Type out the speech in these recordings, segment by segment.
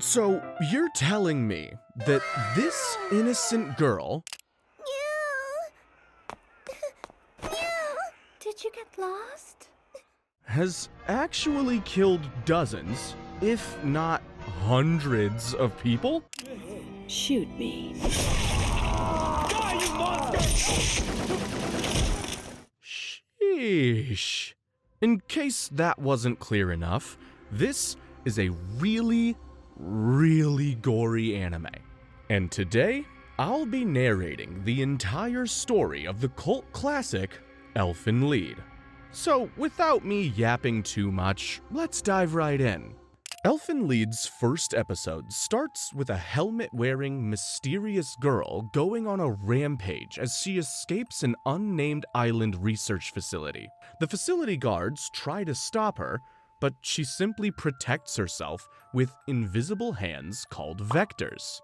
So, you're telling me that this innocent girl... Did you get lost? ...has actually killed dozens, if not hundreds of people? Shoot me. Sheesh. In case that wasn't clear enough, this is a really gory anime. And today, I'll be narrating the entire story of the cult classic Elfen Lied. So, without me yapping too much, let's dive right in. Elfen Lied's first episode starts with a helmet-wearing, mysterious girl going on a rampage as she escapes an unnamed island research facility. The facility guards try to stop her, but she simply protects herself with invisible hands called vectors.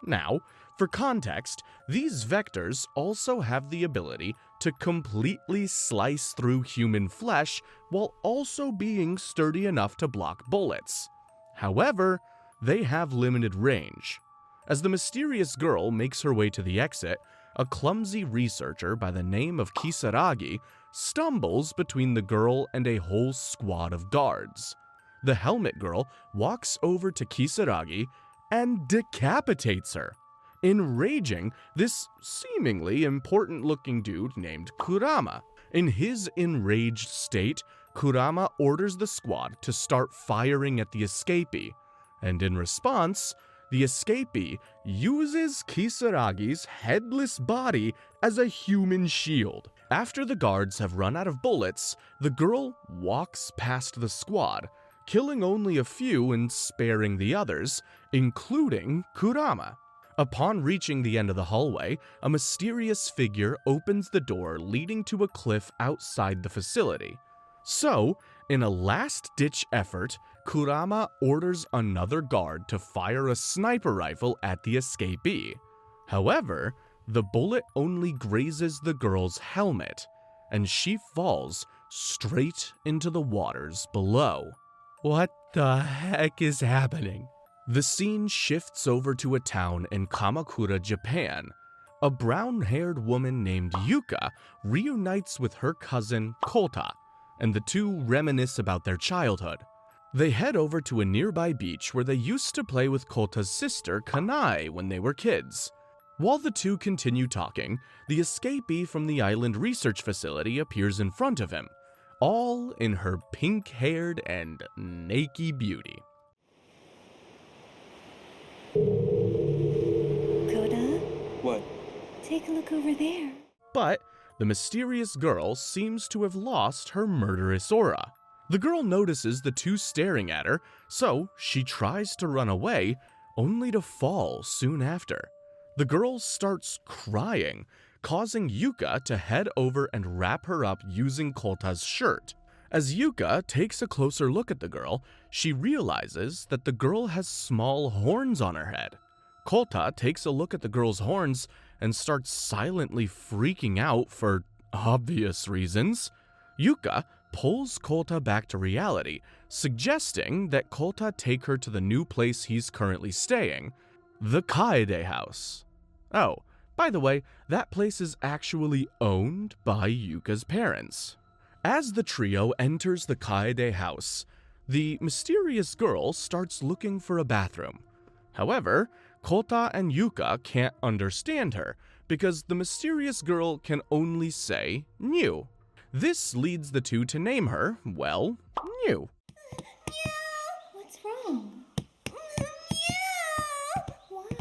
Now, for context, these vectors also have the ability to completely slice through human flesh while also being sturdy enough to block bullets. However, they have limited range. As the mysterious girl makes her way to the exit, a clumsy researcher by the name of Kisaragi stumbles between the girl and a whole squad of guards. The helmet girl walks over to Kisaragi and decapitates her. Enraging this seemingly important-looking dude named Kurama. In his enraged state, Kurama orders the squad to start firing at the escapee, and in response, the escapee uses Kisaragi's headless body as a human shield. After the guards have run out of bullets, the girl walks past the squad, killing only a few and sparing the others, including Kurama. Upon reaching the end of the hallway, a mysterious figure opens the door leading to a cliff outside the facility. So, in a last-ditch effort, Kurama orders another guard to fire a sniper rifle at the escapee. However, the bullet only grazes the girl's helmet, and she falls straight into the waters below. What the heck is happening? The scene shifts over to a town in Kamakura, Japan. A brown-haired woman named Yuka reunites with her cousin Kota, and the two reminisce about their childhood. They head over to a nearby beach where they used to play with Kota's sister Kanai when they were kids. While the two continue talking, the escapee from the island research facility appears in front of him, all in her pink-haired and naked beauty. Koda? What? Take a look over there. But the mysterious girl seems to have lost her murderous aura. The girl notices the two staring at her, so she tries to run away, only to fall soon after. The girl starts crying, causing Yuka to head over and wrap her up using Kota's shirt. As Yuka takes a closer look at the girl, she realizes that the girl has small horns on her head. Kota takes a look at the girl's horns and starts silently freaking out for obvious reasons. Yuka pulls Kota back to reality, suggesting that Kota take her to the new place he's currently staying, the Kaede house. Oh, by the way, that place is actually owned by Yuka's parents. As the trio enters the Kaede house, the mysterious girl starts looking for a bathroom. However, Kota and Yuka can't understand her because the mysterious girl can only say "new." This leads the two to name her, well, New. What's wrong? What?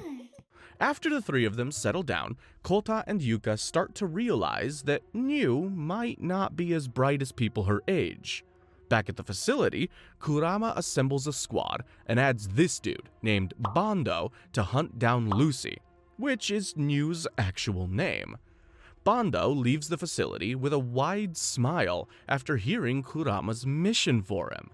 After the three of them settle down, Kota and Yuka start to realize that New might not be as bright as people her age. Back at the facility, Kurama assembles a squad and adds this dude, named Bondo, to hunt down Lucy, which is New's actual name. Bondo leaves the facility with a wide smile after hearing Kurama's mission for him.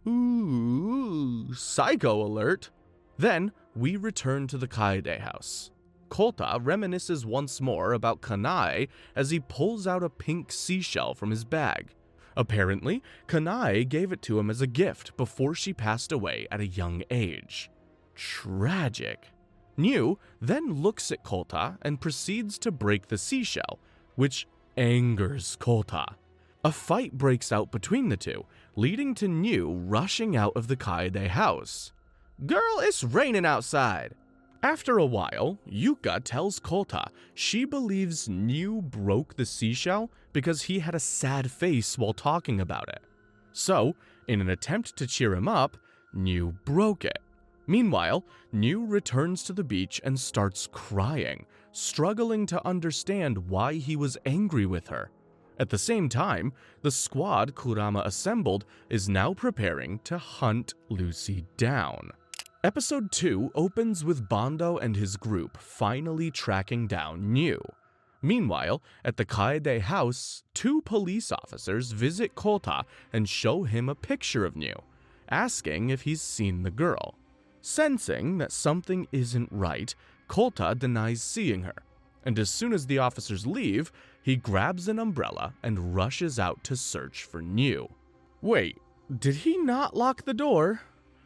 Ooh, psycho alert! Then, we return to the Kaede house. Kota reminisces once more about Kanai as he pulls out a pink seashell from his bag. Apparently, Kanai gave it to him as a gift before she passed away at a young age. tragic. New then looks at Kolta and proceeds to break the seashell, which angers Kolta. A fight breaks out between the two, leading to New rushing out of the Kaede house. "Girl, it's raining outside!" After a while, Yuka tells Kolta she believes New broke the seashell because he had a sad face while talking about it. So, in an attempt to cheer him up, New broke it. Meanwhile, New returns to the beach and starts crying, struggling to understand why he was angry with her. At the same time, the squad Kurama assembled is now preparing to hunt Lucy down. Episode 2 opens with Bando and his group finally tracking down New. Meanwhile, at the Kaede house, 2 police officers visit Kolta and show him a picture of New, asking if he's seen the girl. Sensing that something isn't right, Kolta denies seeing her, and as soon as the officers leave, he grabs an umbrella and rushes out to search for New. Wait, did he not lock the door?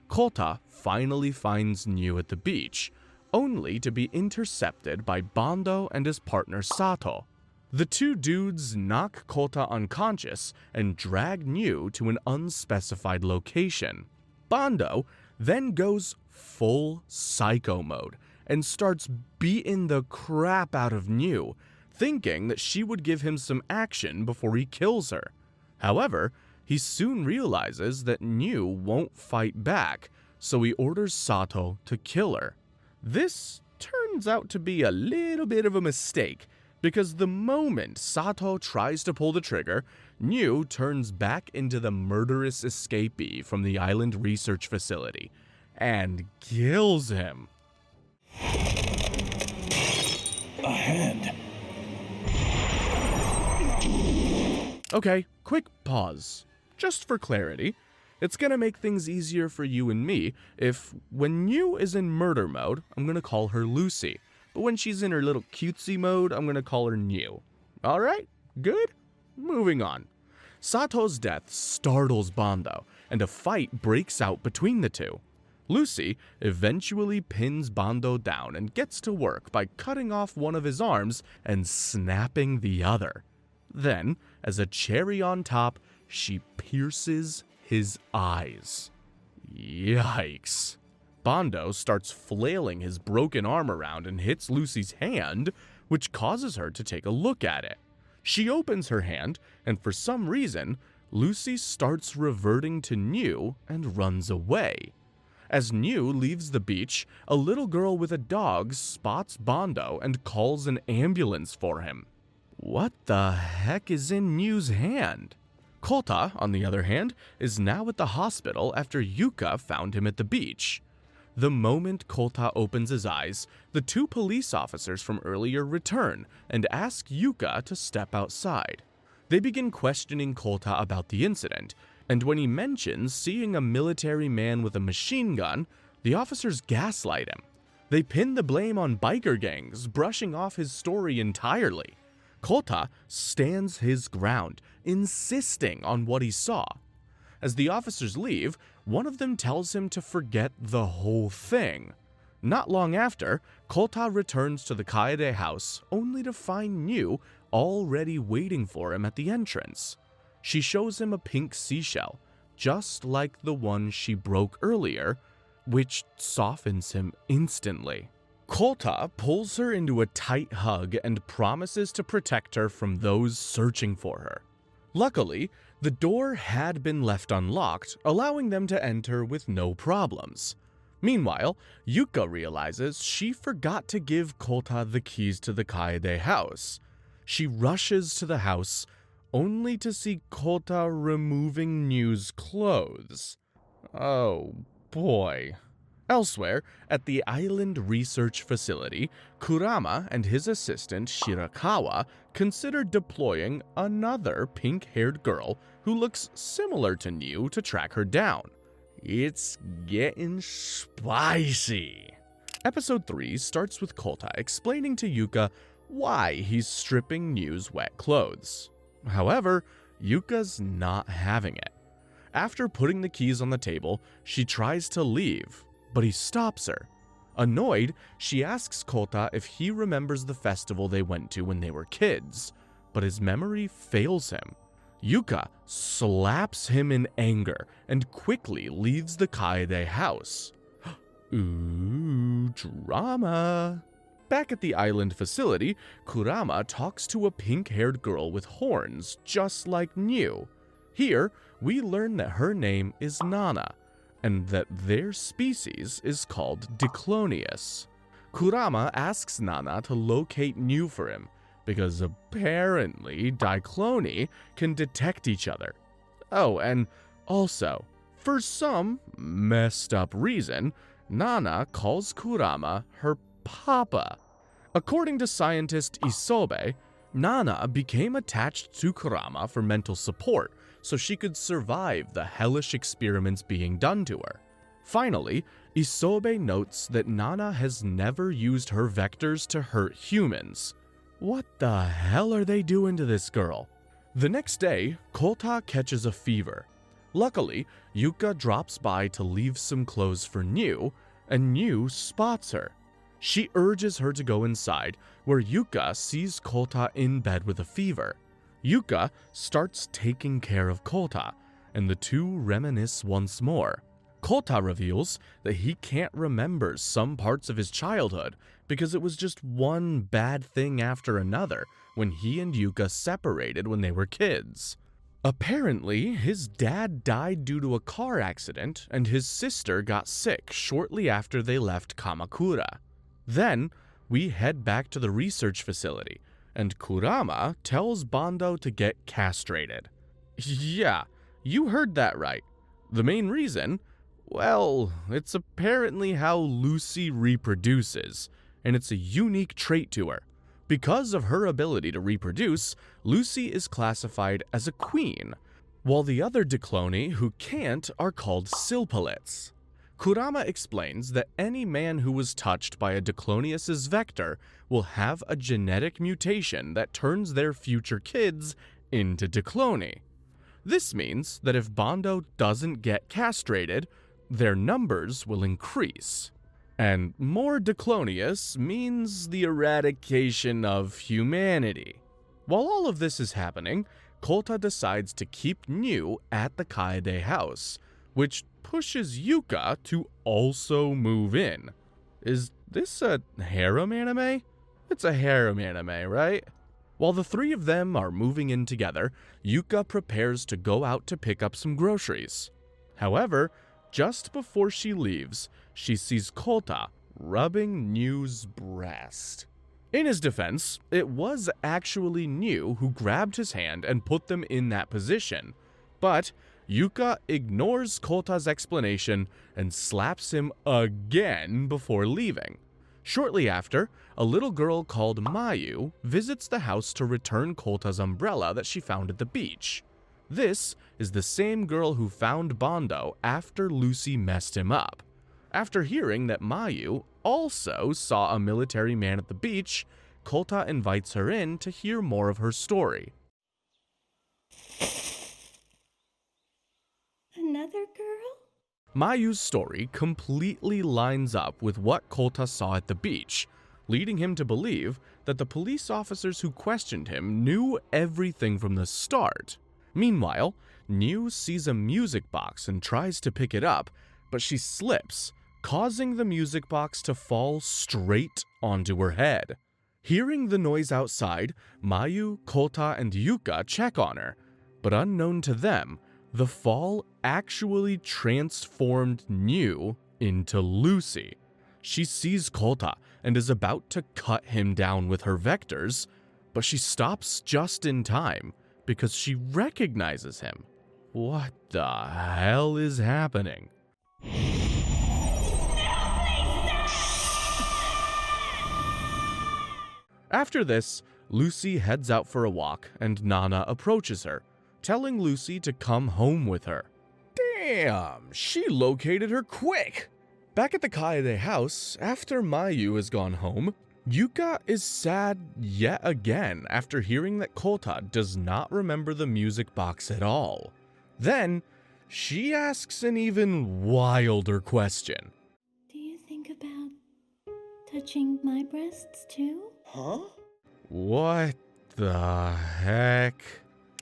Kolta finally finds New at the beach, only to be intercepted by Bando and his partner Sato. The 2 dudes knock Kolta unconscious and drag New to an unspecified location. Bando then goes full psycho mode and starts beating the crap out of New, thinking that she would give him some action before he kills her. However, he soon realizes that New won't fight back, so he orders Sato to kill her. This turns out to be a little bit of a mistake, because the moment Sato tries to pull the trigger, New turns back into the murderous escapee from the island research facility and kills him. A hand. Okay, quick pause. Just for clarity, it's gonna make things easier for you and me if, when New is in murder mode, I'm gonna call her Lucy, but when she's in her little cutesy mode, I'm gonna call her New. Alright, good? Moving on. Sato's death startles Bando, and a fight breaks out between the two. Lucy eventually pins Bando down and gets to work by cutting off one of his arms and snapping the other. Then, as a cherry on top, she pierces his eyes. Yikes. Bando starts flailing his broken arm around and hits Lucy's hand, which causes her to take a look at it. She opens her hand, and for some reason, Lucy starts reverting to New and runs away. As New leaves the beach, a little girl with a dog spots Bando and calls an ambulance for him. What the heck is in New's hand? Kolta, on the other hand, is now at the hospital after Yuka found him at the beach. The moment Kolta opens his eyes, the 2 police officers from earlier return and ask Yuka to step outside. They begin questioning Kolta about the incident, and when he mentions seeing a military man with a machine gun, the officers gaslight him. They pin the blame on biker gangs, brushing off his story entirely. Kolta stands his ground, insisting on what he saw. As the officers leave, one of them tells him to forget the whole thing. Not long after, Kolta returns to the Kaede house, only to find New already waiting for him at the entrance. She shows him a pink seashell, just like the one she broke earlier, which softens him instantly. Kolta pulls her into a tight hug and promises to protect her from those searching for her. Luckily, the door had been left unlocked, allowing them to enter with no problems. Meanwhile, Yuka realizes she forgot to give Kolta the keys to the Kaede house. She rushes to the house, only to see Kolta removing New's clothes. Oh boy. Elsewhere, at the island research facility, Kurama and his assistant Shirakawa consider deploying another pink-haired girl who looks similar to New to track her down. It's getting spicy. Episode 3 starts with Kolta explaining to Yuka why he's stripping New's wet clothes. However, Yuka's not having it. After putting the keys on the table, she tries to leave, but he stops her. Annoyed, she asks Kota if he remembers the festival they went to when they were kids, but his memory fails him. Yuka slaps him in anger and quickly leaves the Kaede house. Ooh, drama. Back at the island facility, Kurama talks to a pink-haired girl with horns, just like New. Here, we learn that her name is Nana, and that their species is called Diclonius. Kurama asks Nana to locate New for him, because apparently Dicloni can detect each other. Oh, and also, for some messed up reason, Nana calls Kurama her papa. According to scientist Isobe, Nana became attached to Kurama for mental support so she could survive the hellish experiments being done to her. Finally, Isobe notes that Nana has never used her vectors to hurt humans. What the hell are they doing to this girl? The next day, Kota catches a fever. Luckily, Yuka drops by to leave some clothes for New, and New spots her. She urges her to go inside, where Yuka sees Kota in bed with a fever. Yuka starts taking care of Kota, and the two reminisce once more. Kota reveals that he can't remember some parts of his childhood because it was just one bad thing after another when he and Yuka separated when they were kids. Apparently, his dad died due to a car accident and his sister got sick shortly after they left Kamakura. Then, we head back to the research facility, and Kurama tells Bando to get castrated. Yeah, you heard that right. The main reason? Well, it's apparently how Lucy reproduces, and it's a unique trait to her. Because of her ability to reproduce, Lucy is classified as a queen, while the other Dicloni who can't are called Silpalets. Kurama explains that any man who was touched by a Diclonius's vector will have a genetic mutation that turns their future kids into Dicloni. This means that if Bando doesn't get castrated, their numbers will increase. And more Diclonius means the eradication of humanity. While all of this is happening, Kota decides to keep New at the Kaede house, which pushes Yuka to also move in. Is this a harem anime? It's a harem anime, right? While the three of them are moving in together, Yuka prepares to go out to pick up some groceries. However, just before she leaves, she sees Kota rubbing New's breast. In his defense, it was actually New who grabbed his hand and put them in that position, but Yuka ignores Kota's explanation and slaps him again before leaving. Shortly after, a little girl called Mayu visits the house to return Kota's umbrella that she found at the beach. This is the same girl who found Bando after Lucy messed him up. After hearing that Mayu also saw a military man at the beach, Kota invites her in to hear more of her story. Another girl? Mayu's story completely lines up with what Kota saw at the beach, leading him to believe that the police officers who questioned him knew everything from the start. Meanwhile, New sees a music box and tries to pick it up, but she slips, causing the music box to fall straight onto her head. Hearing the noise outside, Mayu, Kota, and Yuka check on her, but unknown to them, the fall actually transformed New into Lucy. She sees Kota and is about to cut him down with her vectors, but she stops just in time because she recognizes him. What the hell is happening? After this, Lucy heads out for a walk and Nana approaches her, telling Lucy to come home with her. Damn, she located her quick! Back at the Kaede house, after Mayu has gone home, Yuka is sad yet again after hearing that Kota does not remember the music box at all. Then, she asks an even wilder question. Touching my breasts too? Huh? What the heck?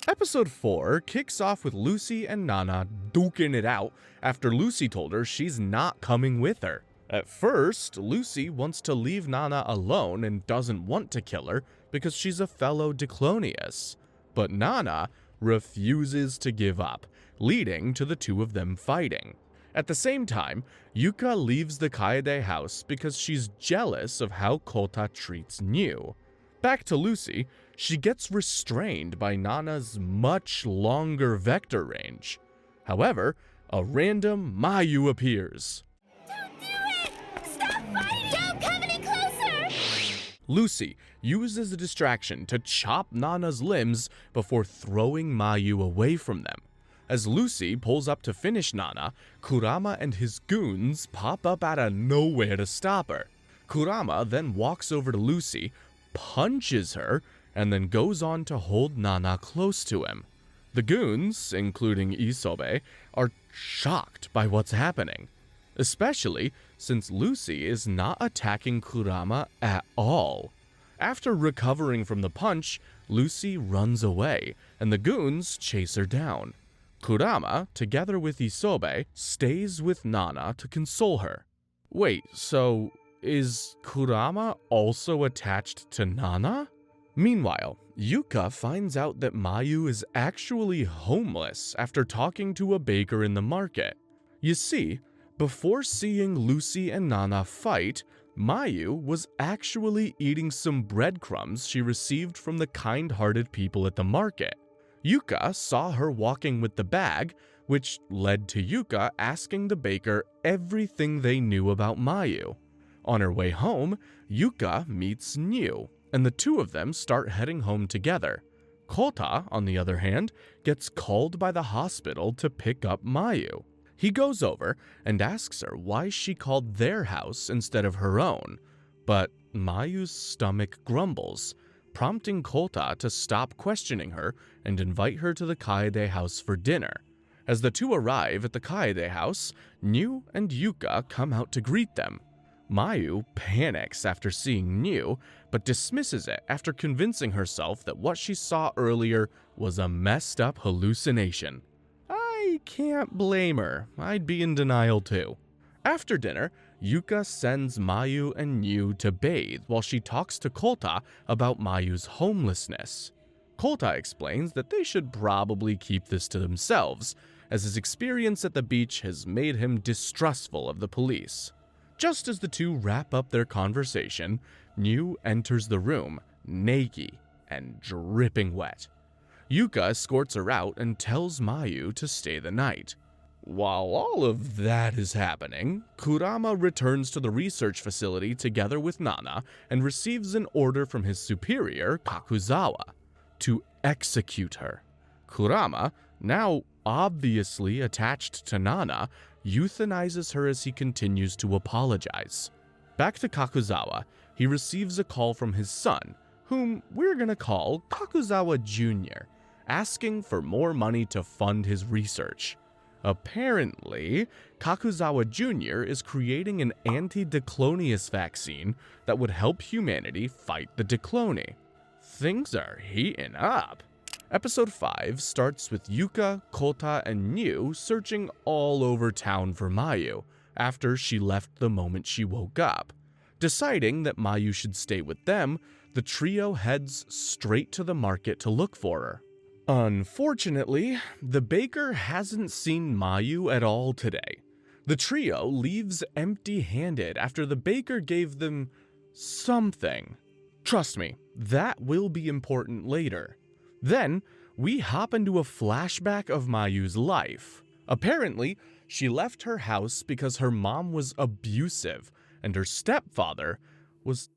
Episode 4 kicks off with Lucy and Nana duking it out after Lucy told her she's not coming with her. At first, Lucy wants to leave Nana alone and doesn't want to kill her because she's a fellow Diclonius. But Nana refuses to give up, leading to the two of them fighting. At the same time, Yuka leaves the Kaede house because she's jealous of how Kota treats New. Back to Lucy, she gets restrained by Nana's much longer vector range. However, a random Mayu appears. Don't do it! Stop fighting! Don't come any closer! Lucy uses a distraction to chop Nana's limbs before throwing Mayu away from them. As Lucy pulls up to finish Nana, Kurama and his goons pop up out of nowhere to stop her. Kurama then walks over to Lucy, punches her, and then goes on to hold Nana close to him. The goons, including Isobe, are shocked by what's happening, especially since Lucy is not attacking Kurama at all. After recovering from the punch, Lucy runs away, and the goons chase her down. Kurama, together with Isobe, stays with Nana to console her. Wait, so is Kurama also attached to Nana? Meanwhile, Yuka finds out that Mayu is actually homeless after talking to a baker in the market. You see, before seeing Lucy and Nana fight, Mayu was actually eating some breadcrumbs she received from the kind-hearted people at the market. Yuka saw her walking with the bag, which led to Yuka asking the baker everything they knew about Mayu. On her way home, Yuka meets New, and the two of them start heading home together. Kota, on the other hand, gets called by the hospital to pick up Mayu. He goes over and asks her why she called their house instead of her own, but Mayu's stomach grumbles, prompting Kota to stop questioning her and invite her to the Kaede house for dinner. As the two arrive at the Kaede house, New and Yuka come out to greet them. Mayu panics after seeing New, but dismisses it after convincing herself that what she saw earlier was a messed up hallucination. I can't blame her, I'd be in denial too. After dinner, Yuka sends Mayu and New to bathe while she talks to Kota about Mayu's homelessness. Kota explains that they should probably keep this to themselves, as his experience at the beach has made him distrustful of the police. Just as the two wrap up their conversation, New enters the room, naked and dripping wet. Yuka escorts her out and tells Mayu to stay the night. While all of that is happening, Kurama returns to the research facility together with Nana and receives an order from his superior, Kakuzawa, to execute her. Kurama, now obviously attached to Nana, euthanizes her as he continues to apologize. Back to Kakuzawa, he receives a call from his son, whom we're gonna call Kakuzawa Jr., asking for more money to fund his research. Apparently, Kakuzawa Jr. is creating an anti-Diclonius vaccine that would help humanity fight the Dicloni. Things are heating up. Episode 5 starts with Yuka, Kota, and New searching all over town for Mayu after she left the moment she woke up. Deciding that Mayu should stay with them, the trio heads straight to the market to look for her. Unfortunately, the baker hasn't seen Mayu at all today. The trio leaves empty-handed after the baker gave them something. Trust me, that will be important later. Then, we hop into a flashback of Mayu's life. Apparently, she left her house because her mom was abusive and her stepfather was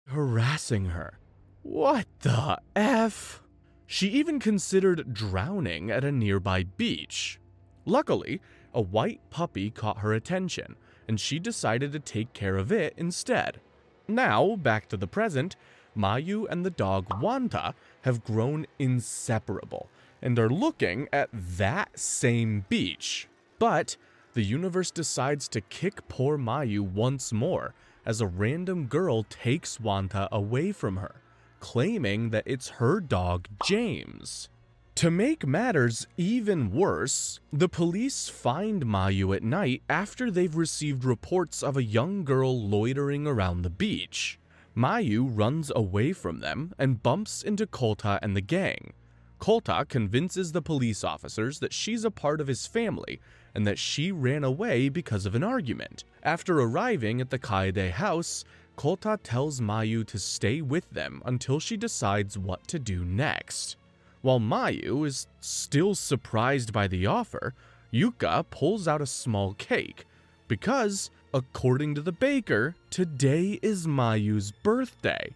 harassing her. What the F? She even considered drowning at a nearby beach. Luckily, a white puppy caught her attention, and she decided to take care of it instead. Now, back to the present, Mayu and the dog Wanta have grown inseparable and are looking at that same beach. But the universe decides to kick poor Mayu once more as a random girl takes Wanta away from her, claiming that it's her dog James. To make matters even worse, the police find Mayu at night after they've received reports of a young girl loitering around the beach. Mayu runs away from them and bumps into Kota and the gang. Kota convinces the police officers that she's a part of his family and that she ran away because of an argument. After arriving at the Kaede house, Kota tells Mayu to stay with them until she decides what to do next. While Mayu is still surprised by the offer, Yuka pulls out a small cake because, according to the baker, today is Mayu's birthday.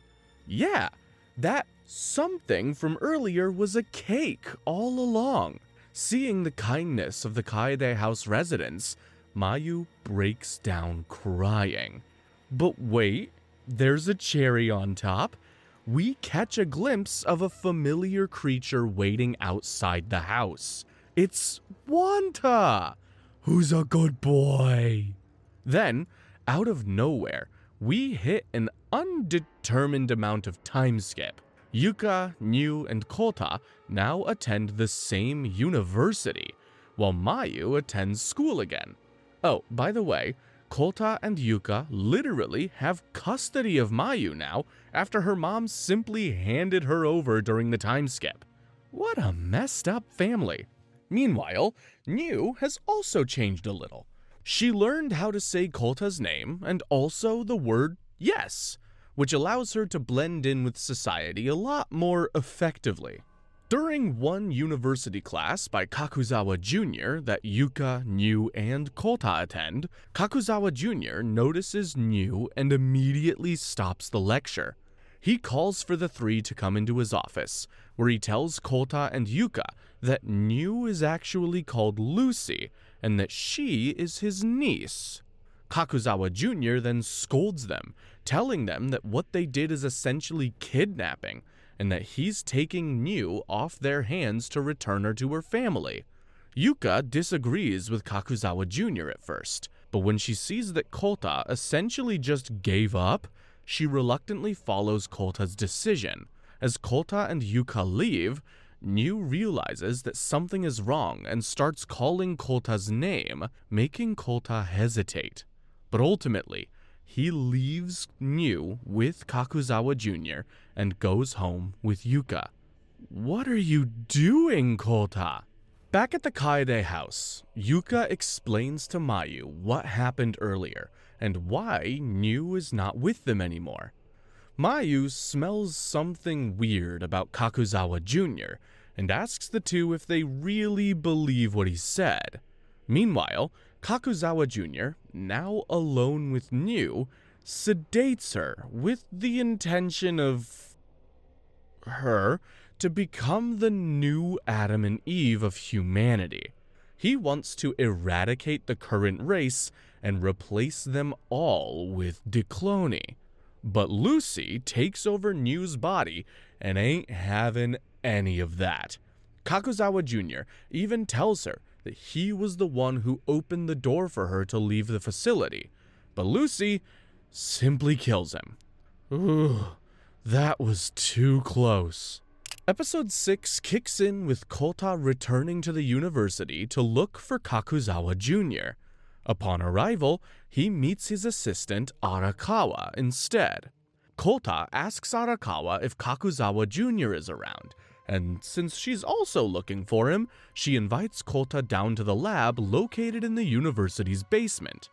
Yeah, that something from earlier was a cake all along. Seeing the kindness of the Kaede house residents, Mayu breaks down crying. But wait, there's a cherry on top. We catch a glimpse of a familiar creature waiting outside the house. It's Wanta, who's a good boy. Then, out of nowhere, we hit an undetermined amount of time skip. Yuka, Nyu, and Kota now attend the same university, while Mayu attends school again. Oh, by the way, Kota and Yuka literally have custody of Mayu now after her mom simply handed her over during the time skip. What a messed up family. Meanwhile, Nyu has also changed a little. She learned how to say Kota's name and also the word yes, which allows her to blend in with society a lot more effectively. During one university class by Kakuzawa Jr. that Yuka, Nyu, and Kota attend, Kakuzawa Jr. notices Nyu and immediately stops the lecture. He calls for the three to come into his office, where he tells Kota and Yuka that Nyu is actually called Lucy and that she is his niece. Kakuzawa Jr. then scolds them, telling them that what they did is essentially kidnapping, and that he's taking Nyu off their hands to return her to her family. Yuka disagrees with Kakuzawa Jr. at first, but when she sees that Kota essentially just gave up, she reluctantly follows Kota's decision. As Kota and Yuka leave, Nyu realizes that something is wrong and starts calling Kota's name, making Kota hesitate. But ultimately, he leaves Nyu with Kakuzawa Jr. and goes home with Yuka. What are you doing, Kota? Back at the Kaede house, Yuka explains to Mayu what happened earlier and why Nyu is not with them anymore. Mayu smells something weird about Kakuzawa Jr. and asks the two if they really believe what he said. Meanwhile, Kakuzawa Jr., now alone with Nyu, sedates her with the intention of her to become the new Adam and Eve of humanity. He wants to eradicate the current race and replace them all with Dicloni. But Lucy takes over Nyu's body and ain't having any of that. Kakuzawa Jr. even tells her that he was the one who opened the door for her to leave the facility, but Lucy simply kills him. Ooh, that was too close. Episode 6 kicks in with Kota returning to the university to look for Kakuzawa Jr. Upon arrival, he meets his assistant Arakawa instead. Kota asks Arakawa if Kakuzawa Jr. is around, and since she's also looking for him, she invites Kota down to the lab located in the university's basement.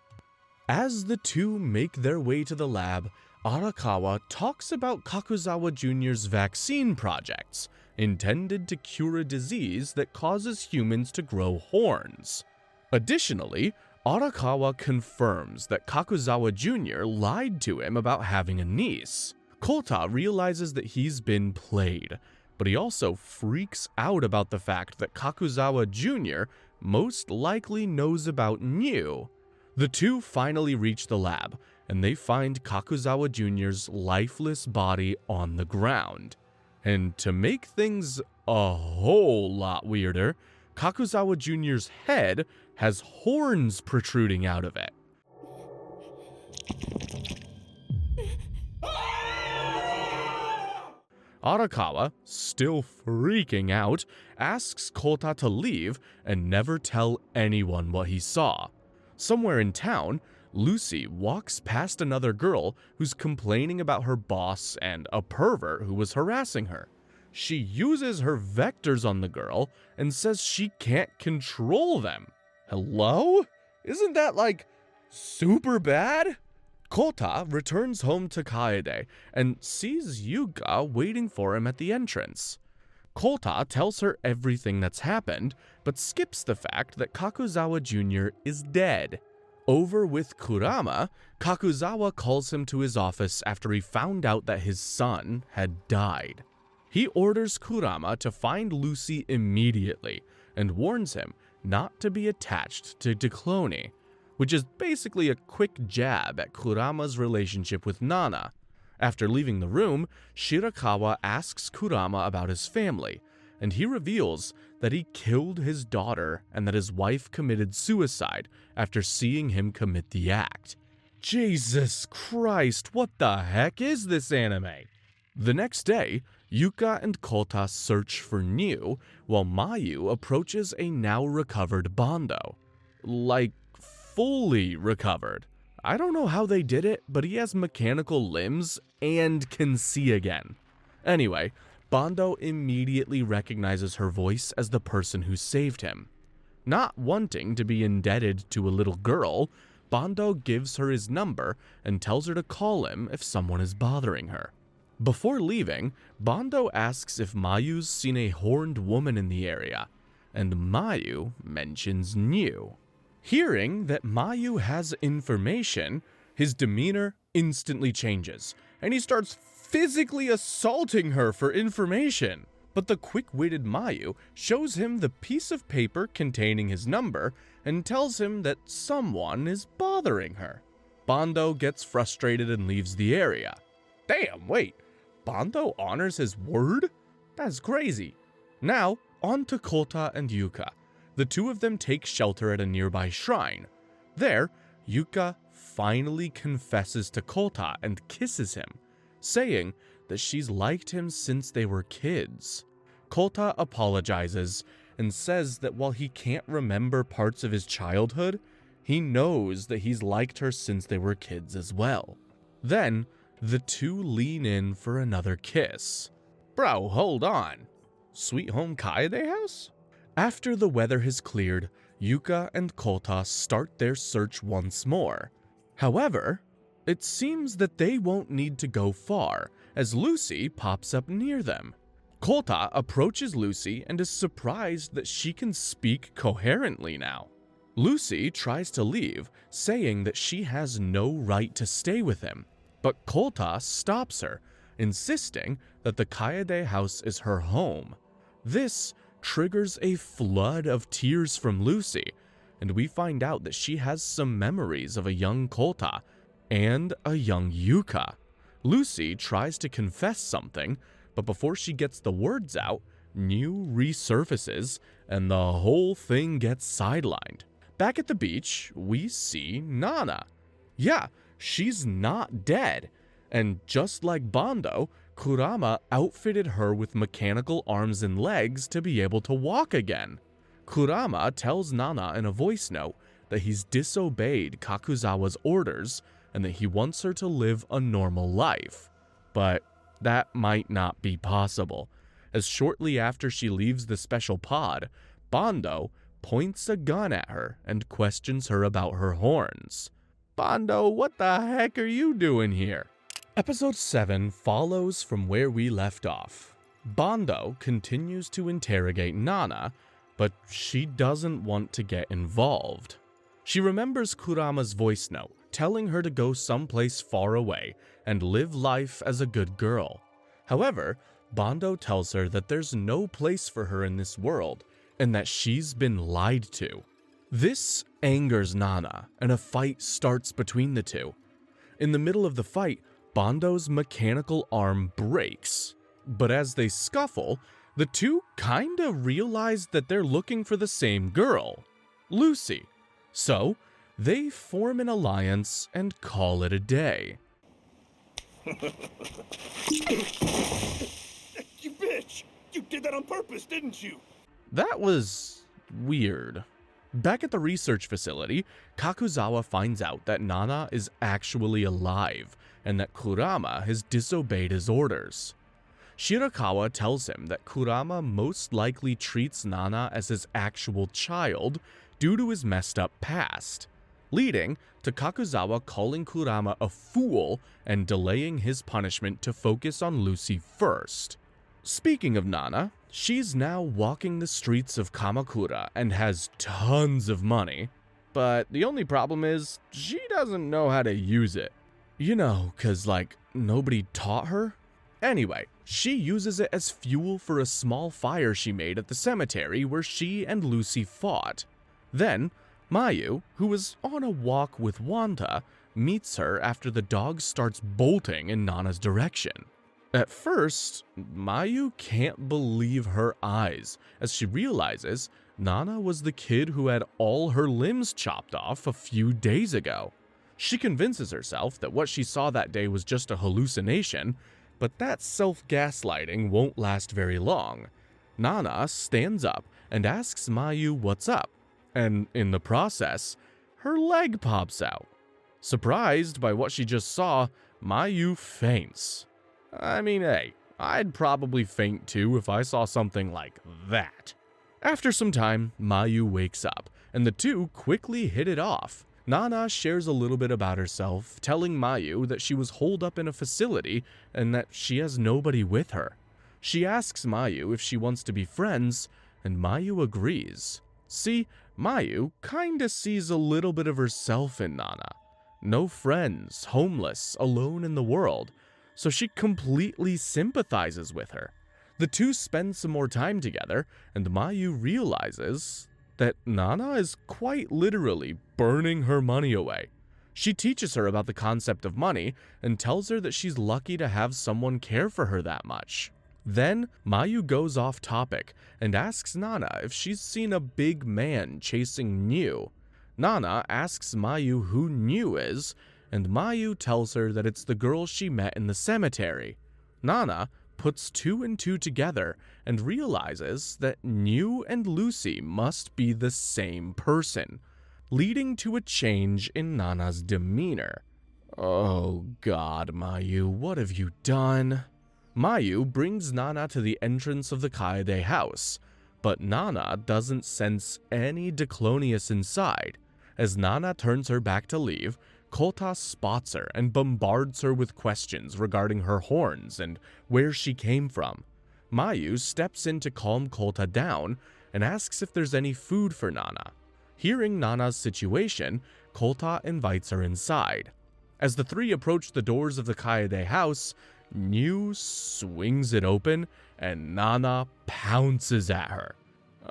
As the two make their way to the lab, Arakawa talks about Kakuzawa Jr.'s vaccine projects, intended to cure a disease that causes humans to grow horns. Additionally, Arakawa confirms that Kakuzawa Jr. lied to him about having a niece. Kota realizes that he's been played, but he also freaks out about the fact that Kakuzawa Jr. most likely knows about Nyu. The two finally reach the lab, and they find Kakuzawa Jr.'s lifeless body on the ground. And to make things a whole lot weirder, Kakuzawa Jr.'s head has horns protruding out of it. Arakawa, still freaking out, asks Kota to leave and never tell anyone what he saw. Somewhere in town, Lucy walks past another girl who's complaining about her boss and a pervert who was harassing her. She uses her vectors on the girl and says she can't control them. Hello? Isn't that super bad? Kota returns home to Kaede and sees Yuka waiting for him at the entrance. Kota tells her everything that's happened, but skips the fact that Kakuzawa Jr. is dead. Over with Kurama, Kakuzawa calls him to his office after he found out that his son had died. He orders Kurama to find Lucy immediately and warns him not to be attached to Diclonius, which is basically a quick jab at Kurama's relationship with Nana. After leaving the room, Shirakawa asks Kurama about his family, and he reveals that he killed his daughter and that his wife committed suicide after seeing him commit the act. Jesus Christ, what the heck is this anime? The next day, Yuka and Kota search for New, while Mayu approaches a now recovered Bondo. Fully recovered. I don't know how they did it, but he has mechanical limbs and can see again. Anyway, Bondo immediately recognizes her voice as the person who saved him. Not wanting to be indebted to a little girl, Bondo gives her his number and tells her to call him if someone is bothering her. Before leaving, Bondo asks if Mayu's seen a horned woman in the area, and Mayu mentions New. Hearing that Mayu has information, his demeanor instantly changes, and he starts physically assaulting her for information. But the quick-witted Mayu shows him the piece of paper containing his number and tells him that someone is bothering her. Bondo gets frustrated and leaves the area. Damn, wait, Bondo honors his word? That's crazy. Now, on to Kota and Yuka. The two of them take shelter at a nearby shrine. There, Yuka finally confesses to Kota and kisses him, saying that she's liked him since they were kids. Kota apologizes and says that while he can't remember parts of his childhood, he knows that he's liked her since they were kids as well. Then, the two lean in for another kiss. Bro, hold on. Sweet Home Kaede house? After the weather has cleared, Yuka and Kota start their search once more. However, it seems that they won't need to go far, as Lucy pops up near them. Kota approaches Lucy and is surprised that she can speak coherently now. Lucy tries to leave, saying that she has no right to stay with him, but Kota stops her, insisting that the Kaede house is her home. This triggers a flood of tears from Lucy, and we find out that she has some memories of a young Kota and a young Yuka. Lucy tries to confess something, but before she gets the words out, New resurfaces and the whole thing gets sidelined. Back at the beach, we see Nana. Yeah, she's not dead, and just like Bondo, Kurama outfitted her with mechanical arms and legs to be able to walk again. Kurama tells Nana in a voice note that he's disobeyed Kakuzawa's orders and that he wants her to live a normal life. But that might not be possible, as shortly after she leaves the special pod, Bondo points a gun at her and questions her about her horns. Bondo, what the heck are you doing here? Episode 7 follows from where we left off. Bondo continues to interrogate Nana, but she doesn't want to get involved. She remembers Kurama's voice note, telling her to go someplace far away and live life as a good girl. However, Bondo tells her that there's no place for her in this world, and that she's been lied to. This angers Nana, and a fight starts between the two. In the middle of the fight, Bondo's mechanical arm breaks, but as they scuffle, the two kinda realize that they're looking for the same girl. Lucy. So, they form an alliance and call it a day. You bitch! You did that on purpose, didn't you? That was weird. Back at the research facility, Kakuzawa finds out that Nana is actually alive and that Kurama has disobeyed his orders. Shirakawa tells him that Kurama most likely treats Nana as his actual child due to his messed up past, leading to Kakuzawa calling Kurama a fool and delaying his punishment to focus on Lucy first. Speaking of Nana, she's now walking the streets of Kamakura and has tons of money, but the only problem is she doesn't know how to use it. You know, 'cause nobody taught her? Anyway, she uses it as fuel for a small fire she made at the cemetery where she and Lucy fought. Then, Mayu, who was on a walk with Wanta, meets her after the dog starts bolting in Nana's direction. At first, Mayu can't believe her eyes as she realizes Nana was the kid who had all her limbs chopped off a few days ago. She convinces herself that what she saw that day was just a hallucination, but that self-gaslighting won't last very long. Nana stands up and asks Mayu what's up, and in the process, her leg pops out. Surprised by what she just saw, Mayu faints. I mean, hey, I'd probably faint too if I saw something like that. After some time, Mayu wakes up, and the two quickly hit it off. Nana shares a little bit about herself, telling Mayu that she was holed up in a facility and that she has nobody with her. She asks Mayu if she wants to be friends, and Mayu agrees. See, Mayu kinda sees a little bit of herself in Nana. No friends, homeless, alone in the world, so she completely sympathizes with her. The two spend some more time together, and Mayu realizes that Nana is quite literally burning her money away. She teaches her about the concept of money and tells her that she's lucky to have someone care for her that much. Then, Mayu goes off topic and asks Nana if she's seen a big man chasing Niu. Nana asks Mayu who Niu is, and Mayu tells her that it's the girl she met in the cemetery. Nana puts two and two together and realizes that Niu and Lucy must be the same person, leading to a change in Nana's demeanor. Oh god, Mayu, what have you done? Mayu brings Nana to the entrance of the Kaede house, but Nana doesn't sense any Diclonius inside. As Nana turns her back to leave, Kota spots her and bombards her with questions regarding her horns and where she came from. Mayu steps in to calm Kota down and asks if there's any food for Nana. Hearing Nana's situation, Kota invites her inside. As the three approach the doors of the Kaede house, Niu swings it open and Nana pounces at her.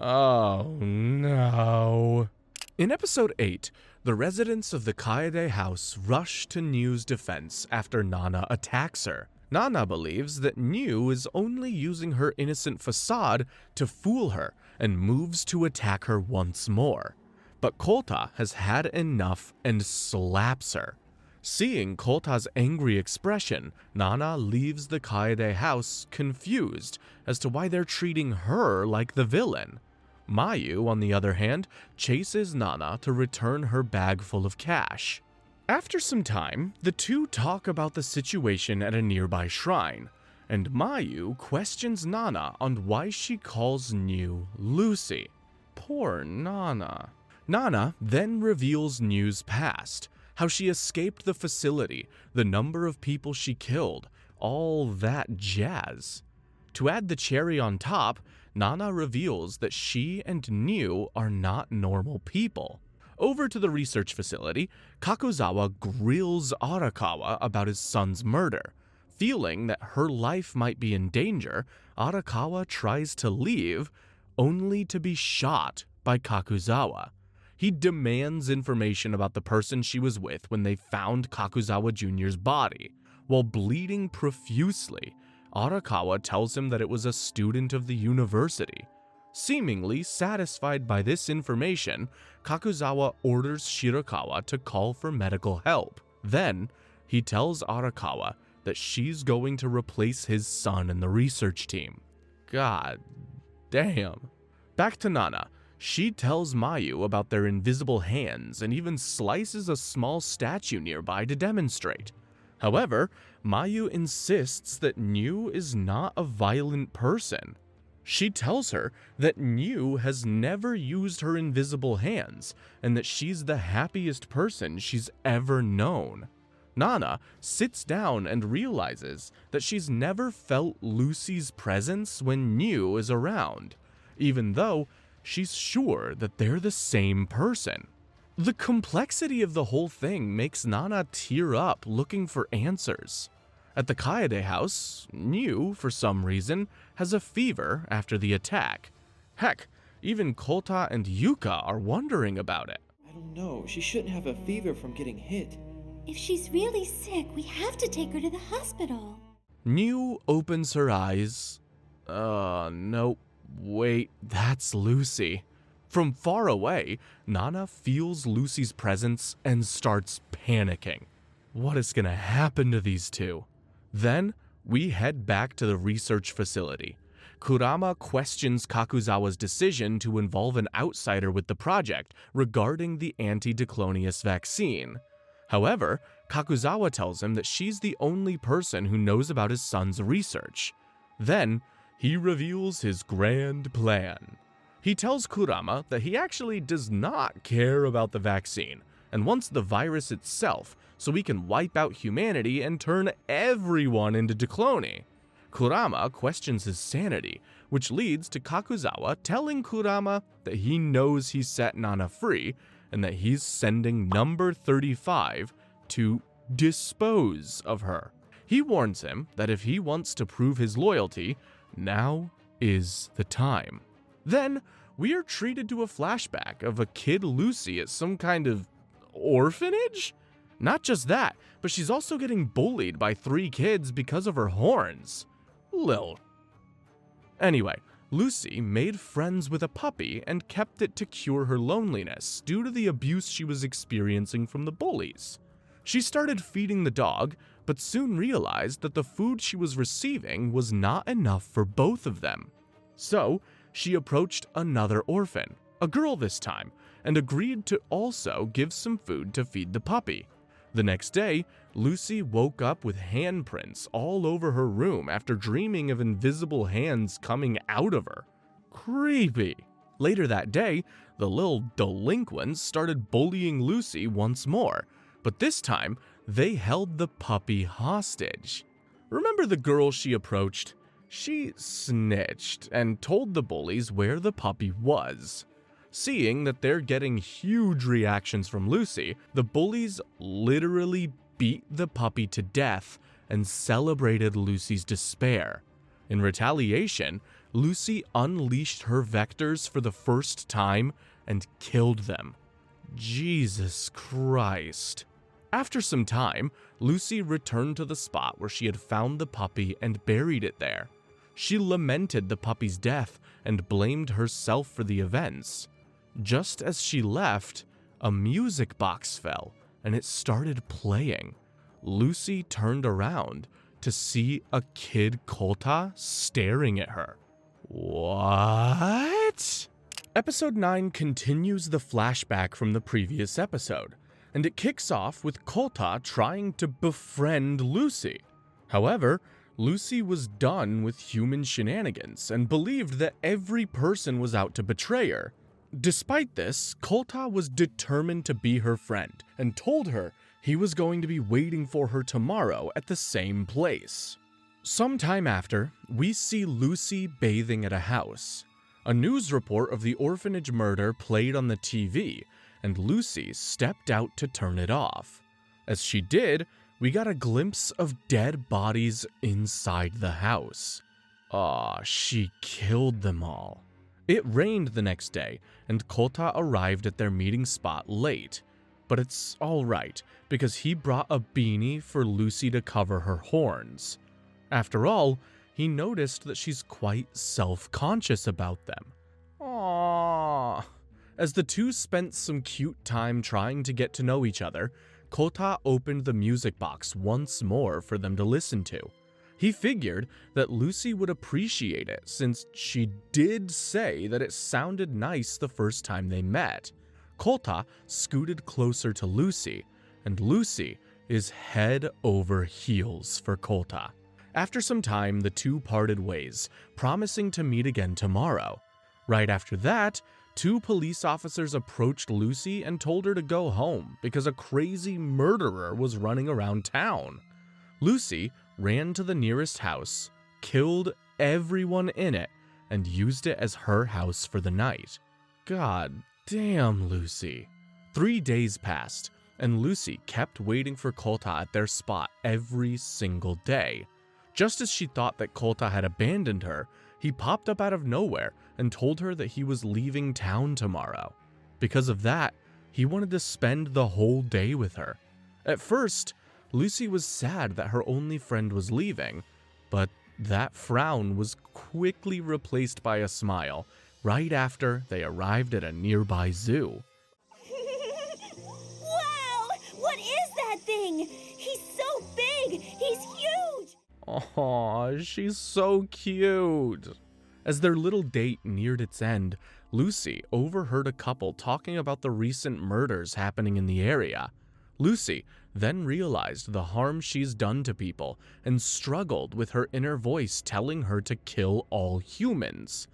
Oh no. In episode 8, the residents of the Kaede house rush to Niu's defense after Nana attacks her. Nana believes that Niu is only using her innocent facade to fool her and moves to attack her once more. But Kota has had enough and slaps her. Seeing Kota's angry expression, Nana leaves the Kaede house confused as to why they're treating her like the villain. Mayu, on the other hand, chases Nana to return her bag full of cash. After some time, the two talk about the situation at a nearby shrine, and Mayu questions Nana on why she calls Niu Lucy. Poor Nana. Nana then reveals Niu's past, how she escaped the facility, the number of people she killed, all that jazz. To add the cherry on top, Nana reveals that she and Niu are not normal people. Over to the research facility, Kakuzawa grills Arakawa about his son's murder. Feeling that her life might be in danger, Arakawa tries to leave, only to be shot by Kakuzawa. He demands information about the person she was with when they found Kakuzawa Jr.'s body. While bleeding profusely, Arakawa tells him that it was a student of the university. Seemingly satisfied by this information, Kakuzawa orders Shirakawa to call for medical help. Then, he tells Arakawa that she's going to replace his son in the research team. God damn. Back to Nana. She tells Mayu about their invisible hands and even slices a small statue nearby to demonstrate. However, Mayu insists that Nyu is not a violent person. She tells her that Nyu has never used her invisible hands and that she's the happiest person she's ever known. Nana sits down and realizes that she's never felt Lucy's presence when Nyu is around, even though she's sure that they're the same person. The complexity of the whole thing makes Nana tear up looking for answers. At the Kaede house, Nyu, for some reason, has a fever after the attack. Heck, even Kota and Yuka are wondering about it. I don't know. She shouldn't have a fever from getting hit. If she's really sick, we have to take her to the hospital. Nyu opens her eyes. Nope. Wait, that's Lucy. From far away, Nana feels Lucy's presence and starts panicking. What is gonna happen to these two? Then, we head back to the research facility. Kurama questions Kakuzawa's decision to involve an outsider with the project regarding the anti-Diclonius vaccine. However, Kakuzawa tells him that she's the only person who knows about his son's research. Then, he reveals his grand plan. He tells Kurama that he actually does not care about the vaccine and wants the virus itself so he can wipe out humanity and turn everyone into Dicloni. Kurama questions his sanity, which leads to Kakuzawa telling Kurama that he knows he set Nana free and that he's sending number 35 to dispose of her. He warns him that if he wants to prove his loyalty, now is the time. Then, we are treated to a flashback of a kid Lucy at some kind of orphanage? Not just that, but she's also getting bullied by 3 kids because of her horns. Lil. Anyway, Lucy made friends with a puppy and kept it to cure her loneliness due to the abuse she was experiencing from the bullies. She started feeding the dog, but soon realized that the food she was receiving was not enough for both of them. So, she approached another orphan, a girl this time, and agreed to also give some food to feed the puppy. The next day, Lucy woke up with handprints all over her room after dreaming of invisible hands coming out of her. Creepy. Later that day, the little delinquents started bullying Lucy once more, but this time, they held the puppy hostage. Remember the girl she approached? She snitched and told the bullies where the puppy was. Seeing that they're getting huge reactions from Lucy, the bullies literally beat the puppy to death and celebrated Lucy's despair. In retaliation, Lucy unleashed her vectors for the first time and killed them. Jesus Christ. After some time, Lucy returned to the spot where she had found the puppy and buried it there. She lamented the puppy's death and blamed herself for the events. Just as she left, a music box fell and it started playing. Lucy turned around to see a kid Kota staring at her. What? Episode 9 continues the flashback from the previous episode, and it kicks off with Kota trying to befriend Lucy. However, Lucy was done with human shenanigans and believed that every person was out to betray her. Despite this, Kota was determined to be her friend and told her he was going to be waiting for her tomorrow at the same place. Sometime after, we see Lucy bathing at a house. A news report of the orphanage murder played on the TV, and Lucy stepped out to turn it off. As she did, we got a glimpse of dead bodies inside the house. Aw, she killed them all. It rained the next day, and Kota arrived at their meeting spot late. But it's alright, because he brought a beanie for Lucy to cover her horns. After all, he noticed that she's quite self-conscious about them. Aww. As the two spent some cute time trying to get to know each other, Kota opened the music box once more for them to listen to. He figured that Lucy would appreciate it since she did say that it sounded nice the first time they met. Kota scooted closer to Lucy, and Lucy is head over heels for Kota. After some time, the two parted ways, promising to meet again tomorrow. Right after that, two police officers approached Lucy and told her to go home because a crazy murderer was running around town. Lucy ran to the nearest house, killed everyone in it, and used it as her house for the night. God damn, Lucy. 3 days passed, and Lucy kept waiting for Kota at their spot every single day. Just as she thought that Kota had abandoned her, he popped up out of nowhere and told her that he was leaving town tomorrow. Because of that, he wanted to spend the whole day with her. At first, Lucy was sad that her only friend was leaving, but that frown was quickly replaced by a smile right after they arrived at a nearby zoo. Wow! What is that thing? He's so big! He's huge! Aw, she's so cute. As their little date neared its end, Lucy overheard a couple talking about the recent murders happening in the area. Lucy then realized the harm she's done to people and struggled with her inner voice telling her to kill all humans.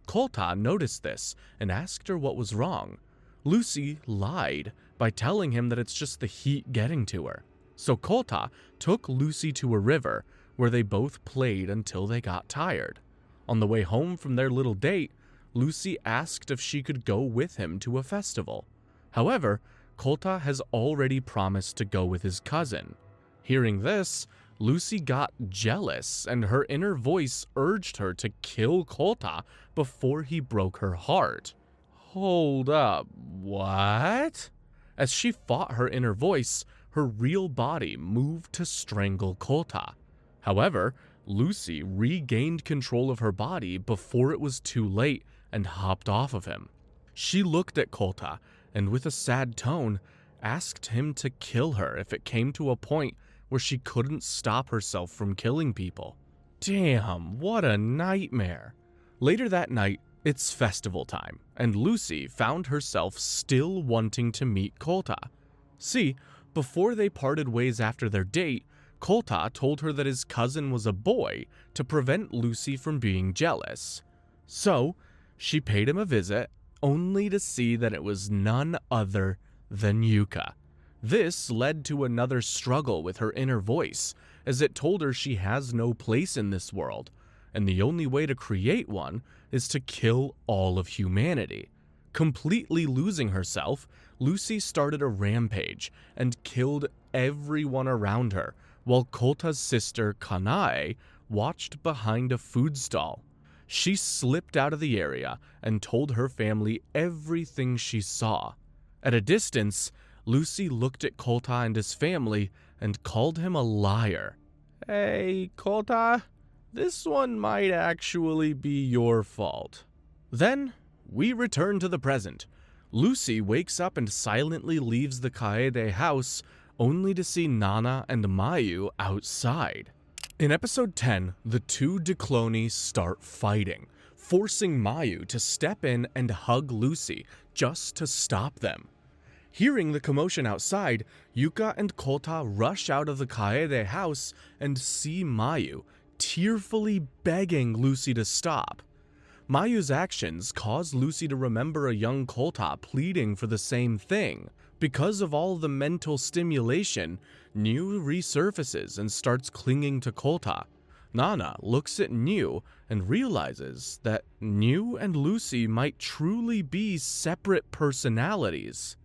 Kota noticed this and asked her what was wrong. Lucy lied by telling him that it's just the heat getting to her. So Kota took Lucy to a river where they both played until they got tired. On the way home from their little date, Lucy asked if she could go with him to a festival. However, Kota has already promised to go with his cousin. Hearing this, Lucy got jealous and her inner voice urged her to kill Kota before he broke her heart. Hold up, what? As she fought her inner voice, her real body moved to strangle Kota. However, Lucy regained control of her body before it was too late and hopped off of him. She looked at Kota and with a sad tone asked him to kill her if it came to a point where she couldn't stop herself from killing people. Damn, what a nightmare. Later that night, it's festival time, and Lucy found herself still wanting to meet Kota. See, before they parted ways after their date, Kota told her that his cousin was a boy to prevent Lucy from being jealous. So, she paid him a visit, only to see that it was none other than Yuka. This led to another struggle with her inner voice, as it told her she has no place in this world, and the only way to create one is to kill all of humanity. Completely losing herself, Lucy started a rampage and killed everyone around her, while Kota's sister Kanae watched behind a food stall. She slipped out of the area and told her family everything she saw. At a distance, Lucy looked at Kota and his family and called him a liar. Hey, Kota, this one might actually be your fault. Then, we return to the present. Lucy wakes up and silently leaves the Kaede house, only to see Nana and Mayu outside. In episode 10, the two Diclonius start fighting, forcing Mayu to step in and hug Lucy just to stop them. Hearing the commotion outside, Yuka and Kota rush out of the Kaede house and see Mayu, tearfully begging Lucy to stop. Mayu's actions cause Lucy to remember a young Kota pleading for the same thing. Because of all the mental stimulation, New resurfaces and starts clinging to Kota. Nana looks at New and realizes that New and Lucy might truly be separate personalities.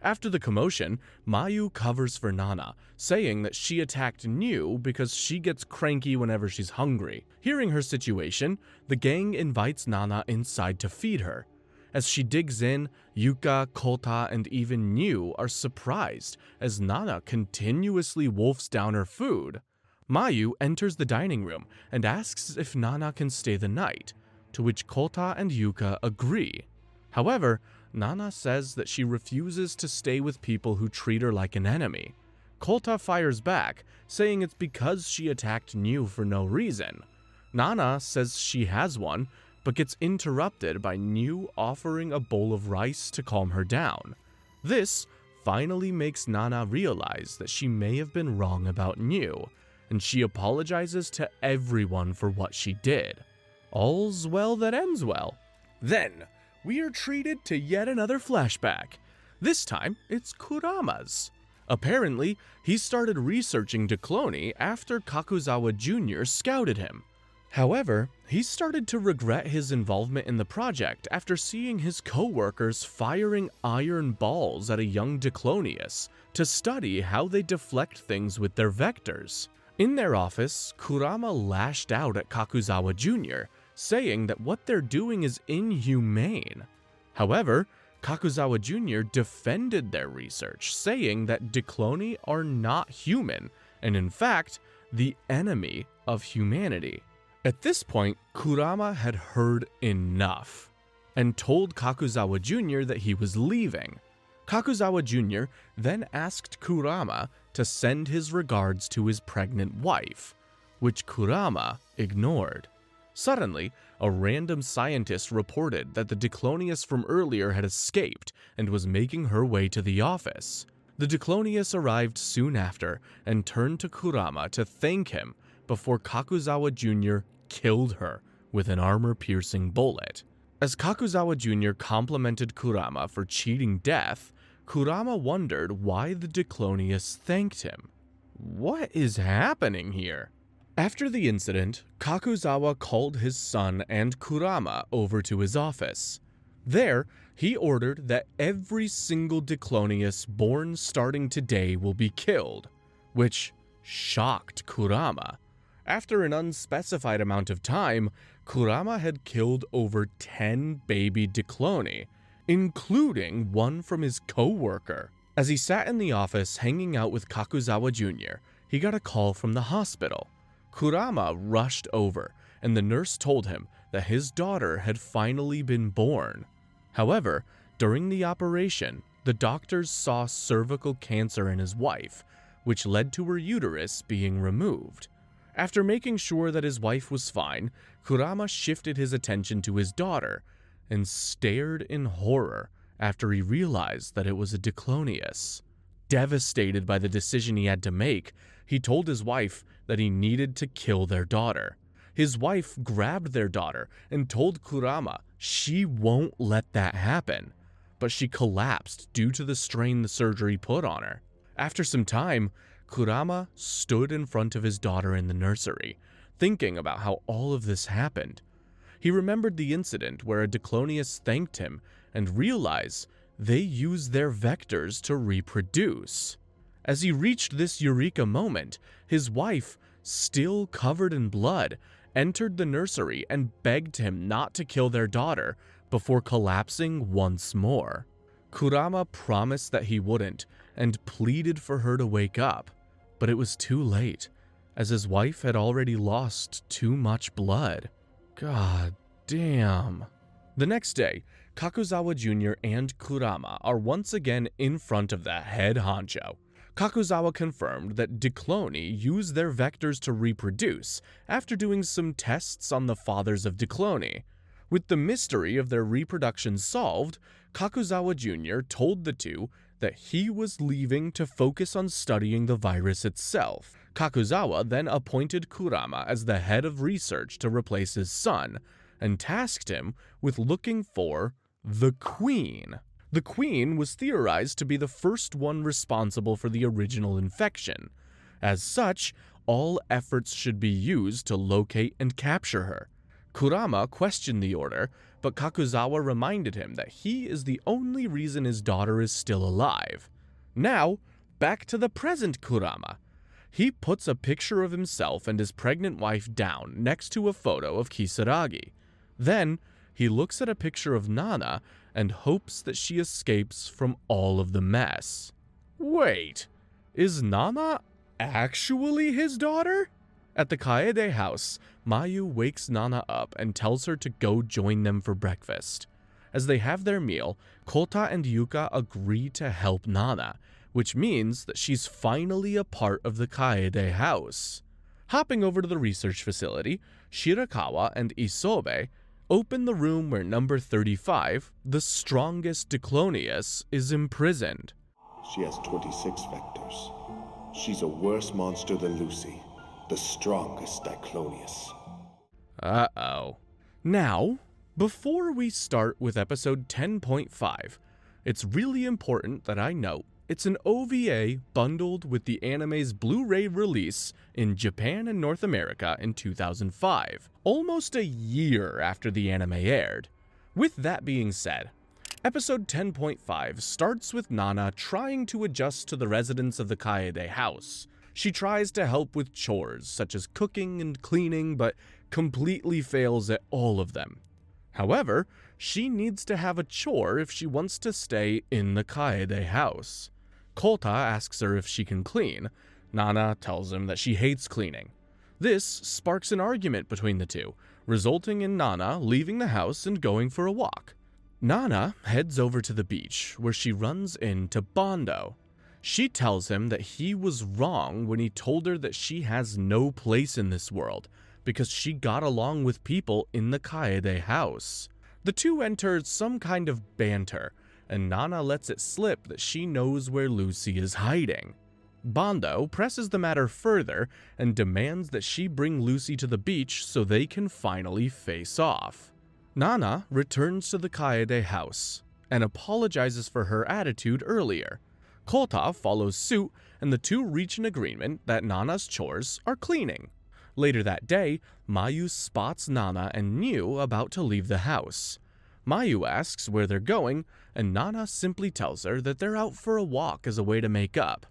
After the commotion, Mayu covers for Nana, saying that she attacked New because she gets cranky whenever she's hungry. Hearing her situation, the gang invites Nana inside to feed her. As she digs in, Yuka, Kota, and even New are surprised as Nana continuously wolfs down her food. Mayu enters the dining room and asks if Nana can stay the night, to which Kota and Yuka agree. However, Nana says that she refuses to stay with people who treat her like an enemy. Kota fires back, saying it's because she attacked Nyu for no reason. Nana says she has one, but gets interrupted by Nyu offering a bowl of rice to calm her down. This finally makes Nana realize that she may have been wrong about Nyu, and she apologizes to everyone for what she did. All's well that ends well. Then, we are treated to yet another flashback. This time, it's Kurama's. Apparently, he started researching Dicloni after Kakuzawa Jr. scouted him. However, he started to regret his involvement in the project after seeing his co-workers firing iron balls at a young Diclonius to study how they deflect things with their vectors. In their office, Kurama lashed out at Kakuzawa Jr., saying that what they're doing is inhumane. However, Kakuzawa Jr. defended their research, saying that Dicloni are not human, and in fact, the enemy of humanity. At this point, Kurama had heard enough, and told Kakuzawa Jr. that he was leaving. Kakuzawa Jr. then asked Kurama to send his regards to his pregnant wife, which Kurama ignored. Suddenly, a random scientist reported that the Diclonius from earlier had escaped and was making her way to the office. The Diclonius arrived soon after and turned to Kurama to thank him before Kakuzawa Jr. killed her with an armor-piercing bullet. As Kakuzawa Jr. complimented Kurama for cheating death, Kurama wondered why the Diclonius thanked him. What is happening here? After the incident, Kakuzawa called his son and Kurama over to his office. There, he ordered that every single Diclonius born starting today will be killed, which shocked Kurama. After an unspecified amount of time, Kurama had killed over 10 baby Dicloni, including one from his co-worker. As he sat in the office hanging out with Kakuzawa Jr., he got a call from the hospital. Kurama rushed over, and the nurse told him that his daughter had finally been born. However, during the operation, the doctors saw cervical cancer in his wife, which led to her uterus being removed. After making sure that his wife was fine, Kurama shifted his attention to his daughter and stared in horror after he realized that it was a Diclonius. Devastated by the decision he had to make, he told his wife that he needed to kill their daughter. His wife grabbed their daughter and told Kurama she won't let that happen, but she collapsed due to the strain the surgery put on her. After some time, Kurama stood in front of his daughter in the nursery, thinking about how all of this happened. He remembered the incident where a Diclonius thanked him and realized they use their vectors to reproduce. As he reached this eureka moment, his wife, still covered in blood, entered the nursery and begged him not to kill their daughter before collapsing once more. Kurama promised that he wouldn't and pleaded for her to wake up, but it was too late, as his wife had already lost too much blood. God damn. The next day, Kakuzawa Jr. and Kurama are once again in front of the head honcho. Kakuzawa confirmed that Dicloni use their vectors to reproduce after doing some tests on the fathers of Dicloni. With the mystery of their reproduction solved, Kakuzawa Jr. told the two that he was leaving to focus on studying the virus itself. Kakuzawa then appointed Kurama as the head of research to replace his son, and tasked him with looking for the Queen. The Queen was theorized to be the first one responsible for the original infection. As such, all efforts should be used to locate and capture her. Kurama questioned the order, but Kakuzawa reminded him that he is the only reason his daughter is still alive. Now, back to the present Kurama. He puts a picture of himself and his pregnant wife down next to a photo of Kisaragi. Then, he looks at a picture of Nana and hopes that she escapes from all of the mess. Wait, is Nana actually his daughter? At the Kaede house, Mayu wakes Nana up and tells her to go join them for breakfast. As they have their meal, Kota and Yuka agree to help Nana, which means that she's finally a part of the Kaede house. Hopping over to the research facility, Shirakawa and Isobe open the room where number 35, the strongest Diclonius, is imprisoned. She has 26 vectors. She's a worse monster than Lucy, the strongest Diclonius. Uh-oh. Now, before we start with episode 10.5, it's really important that I note it's an OVA bundled with the anime's Blu-ray release in Japan and North America in 2005, almost a year after the anime aired. With that being said, episode 10.5 starts with Nana trying to adjust to the residents of the Kaede house. She tries to help with chores such as cooking and cleaning, but completely fails at all of them. However, she needs to have a chore if she wants to stay in the Kaede house. Kota asks her if she can clean. Nana tells him that she hates cleaning. This sparks an argument between the two, resulting in Nana leaving the house and going for a walk. Nana heads over to the beach, where she runs into Bondo. She tells him that he was wrong when he told her that she has no place in this world, because she got along with people in the Kaede house. The two enter some kind of banter, and Nana lets it slip that she knows where Lucy is hiding. Bondo presses the matter further and demands that she bring Lucy to the beach so they can finally face off. Nana returns to the Kaede house and apologizes for her attitude earlier. Kota follows suit, and the two reach an agreement that Nana's chores are cleaning. Later that day, Mayu spots Nana and Niu about to leave the house. Mayu asks where they're going, and Nana simply tells her that they're out for a walk as a way to make up.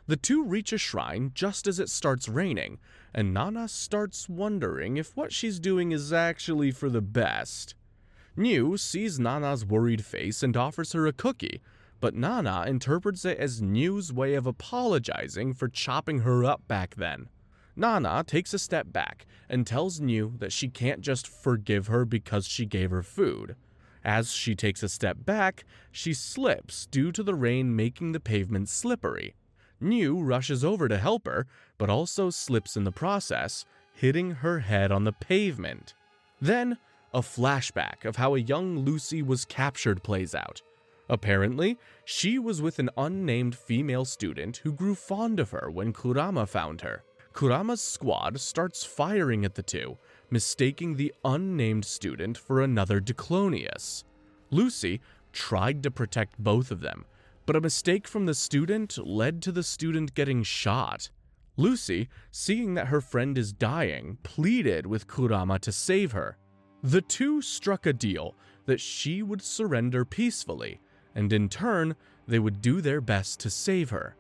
The two reach a shrine just as it starts raining, and Nana starts wondering if what she's doing is actually for the best. Niu sees Nana's worried face and offers her a cookie, but Nana interprets it as Niu's way of apologizing for chopping her up back then. Nana takes a step back and tells Niu that she can't just forgive her because she gave her food. As she takes a step back, she slips due to the rain making the pavement slippery. Niu rushes over to help her, but also slips in the process, hitting her head on the pavement. Then, a flashback of how a young Lucy was captured plays out. Apparently, she was with an unnamed female student who grew fond of her when Kurama found her. Kurama's squad starts firing at the two, mistaking the unnamed student for another Diclonius. Lucy tried to protect both of them, but a mistake from the student led to the student getting shot. Lucy, seeing that her friend is dying, pleaded with Kurama to save her. The two struck a deal that she would surrender peacefully, and in turn, they would do their best to save her.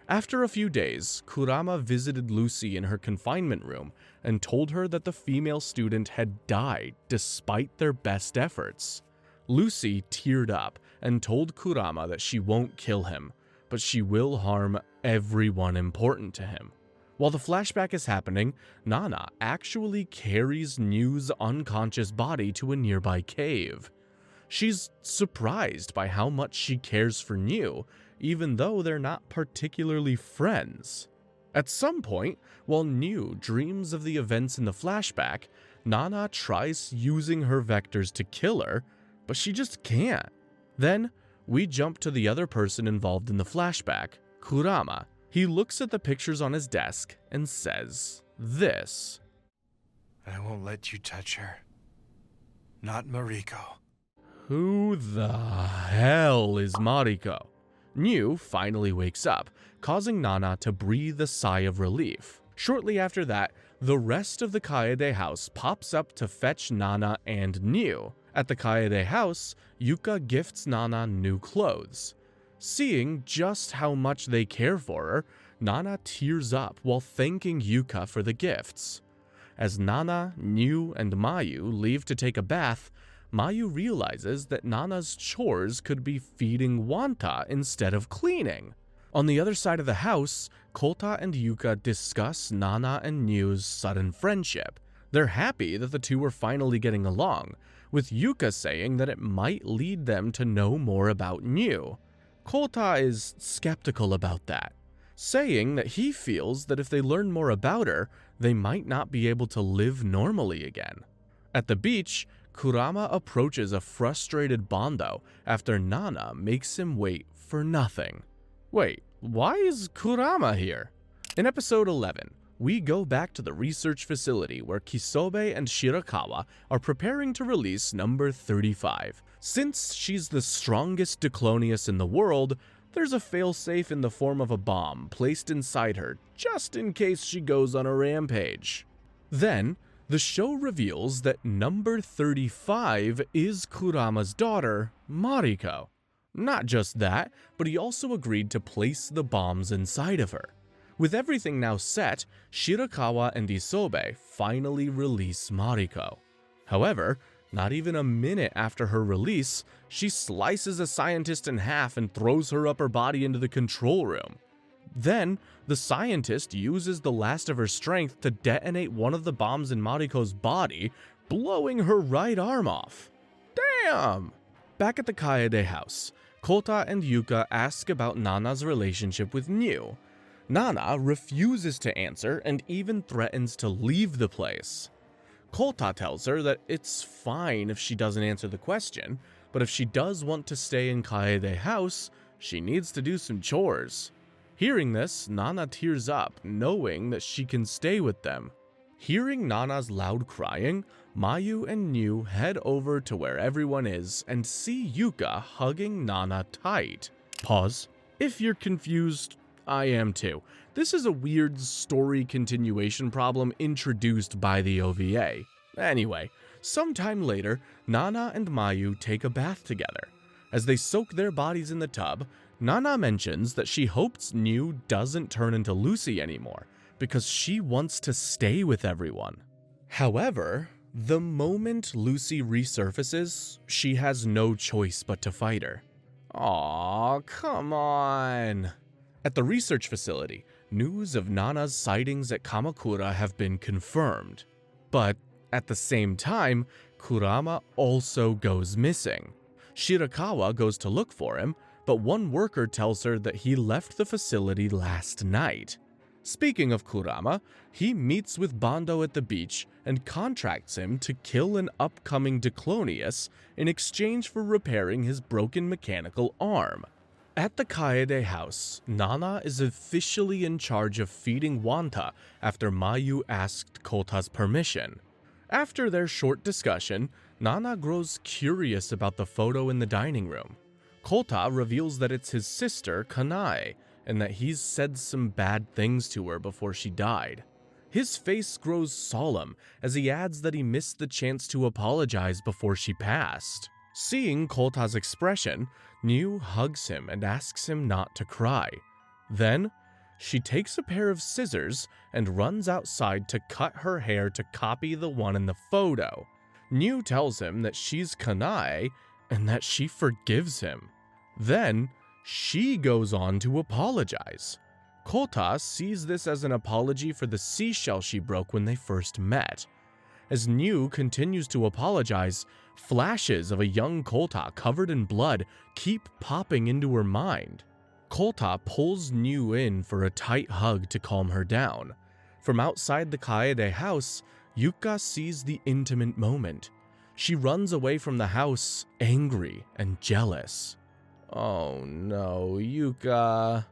After a few days, Kurama visited Lucy in her confinement room and told her that the female student had died despite their best efforts. Lucy teared up and told Kurama that she won't kill him, but she will harm everyone important to him. While the flashback is happening, Nana actually carries Niu's unconscious body to a nearby cave. She's surprised by how much she cares for Niu, even though they're not particularly friends. At some point, while Niu dreams of the events in the flashback, Nana tries using her vectors to kill her, but she just can't. Then, we jump to the other person involved in the flashback, Kurama. He looks at the pictures on his desk and says this. I won't let you touch her. Not Mariko. Who the hell is Mariko? Niu finally wakes up, causing Nana to breathe a sigh of relief. Shortly after that, the rest of the Kaede house pops up to fetch Nana and Niu. At the Kaede house, Yuka gifts Nana new clothes. Seeing just how much they care for her, Nana tears up while thanking Yuka for the gifts. As Nana, Niu, and Mayu leave to take a bath, Mayu realizes that Nana's chores could be feeding Wanta instead of cleaning. On the other side of the house, Kota and Yuka discuss Nana and Niu's sudden friendship. They're happy that the two are finally getting along, with Yuka saying that it might lead them to know more about Nyu. Kota is skeptical about that, saying that he feels that if they learn more about her, they might not be able to live normally again. At the beach, Kurama approaches a frustrated Bondo after Nana makes him wait for nothing. Wait, why is Kurama here? In episode 11, we go back to the research facility where Kisobe and Shirakawa are preparing to release number 35. Since she's the strongest Diclonius in the world, there's a failsafe in the form of a bomb placed inside her just in case she goes on a rampage. Then, the show reveals that number 35 is Kurama's daughter, Mariko. Not just that, but he also agreed to place the bombs inside of her. With everything now set, Shirakawa and Isobe finally release Mariko. However, not even a minute after her release, she slices a scientist in half and throws her upper body into the control room. Then, the scientist uses the last of her strength to detonate one of the bombs in Mariko's body, blowing her right arm off. Damn! Back at the Kaede house, Kota and Yuka ask about Nana's relationship with Nyu. Nana refuses to answer and even threatens to leave the place. Kota tells her that it's fine if she doesn't answer the question, but if she does want to stay in Kaede house, she needs to do some chores. Hearing this, Nana tears up, knowing that she can stay with them. Hearing Nana's loud crying, Mayu and Nyu head over to where everyone is and see Yuka hugging Nana tight. Pause. If you're confused, I am too. This is a weird story continuation problem introduced by the OVA. Anyway, sometime later, Nana and Mayu take a bath together. As they soak their bodies in the tub, Nana mentions that she hopes Nyu doesn't turn into Lucy anymore, because she wants to stay with everyone. However, the moment Lucy resurfaces, she has no choice but to fight her. Aw, come on. At the research facility, news of Nana's sightings at Kamakura have been confirmed. But at the same time, Kurama also goes missing. Shirakawa goes to look for him, but one worker tells her that he left the facility last night. Speaking of Kurama, he meets with Bondo at the beach and contracts him to kill an upcoming Diclonius in exchange for repairing his broken mechanical arm. At the Kaede house, Nana is officially in charge of feeding Wanta after Mayu asked Kota's permission. After their short discussion, Nana grows curious about the photo in the dining room. Kota reveals that it's his sister, Kanae, and that he's said some bad things to her before she died. His face grows solemn as he adds that he missed the chance to apologize before she passed. Seeing Kota's expression, Nyu hugs him and asks him not to cry. Then, she takes a pair of scissors and runs outside to cut her hair to copy the one in the photo. Nyu tells him that she's Kanae and that she forgives him. Then, she goes on to apologize. Kota sees this as an apology for the seashell she broke when they first met. As Nyu continues to apologize, flashes of a young Kota covered in blood keep popping into her mind. Kota pulls Nyu in for a tight hug to calm her down. From outside the Kaede house, Yuka sees the intimate moment. She runs away from the house, angry and jealous. Oh no, Yuka.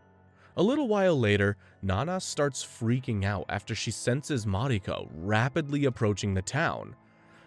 A little while later, Nana starts freaking out after she senses Mariko rapidly approaching the town.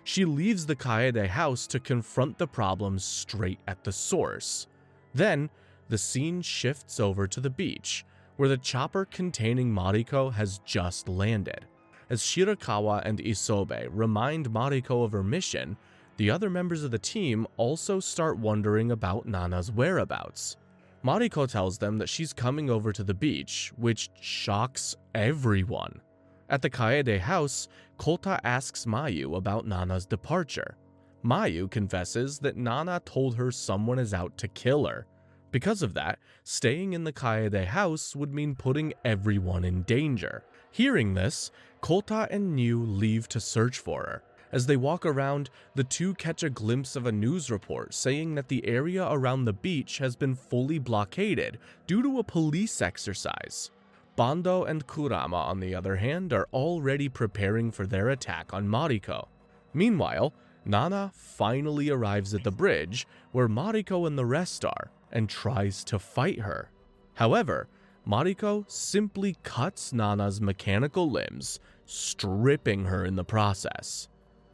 She leaves the Kaede house to confront the problem straight at the source. Then, the scene shifts over to the beach, where the chopper containing Mariko has just landed. As Shirakawa and Isobe remind Mariko of her mission, the other members of the team also start wondering about Nana's whereabouts. Mariko tells them that she's coming over to the beach, which shocks everyone. At the Kaede house, Kota asks Mayu about Nana's departure. Mayu confesses that Nana told her someone is out to kill her. Because of that, staying in the Kaede house would mean putting everyone in danger. Hearing this, Kota and Nyu leave to search for her. As they walk around, the two catch a glimpse of a news report saying that the area around the beach has been fully blockaded due to a police exercise. Bando and Kurama, on the other hand, are already preparing for their attack on Mariko. Meanwhile, Nana finally arrives at the bridge where Mariko and the rest are and tries to fight her. However, Mariko simply cuts Nana's mechanical limbs, stripping her in the process.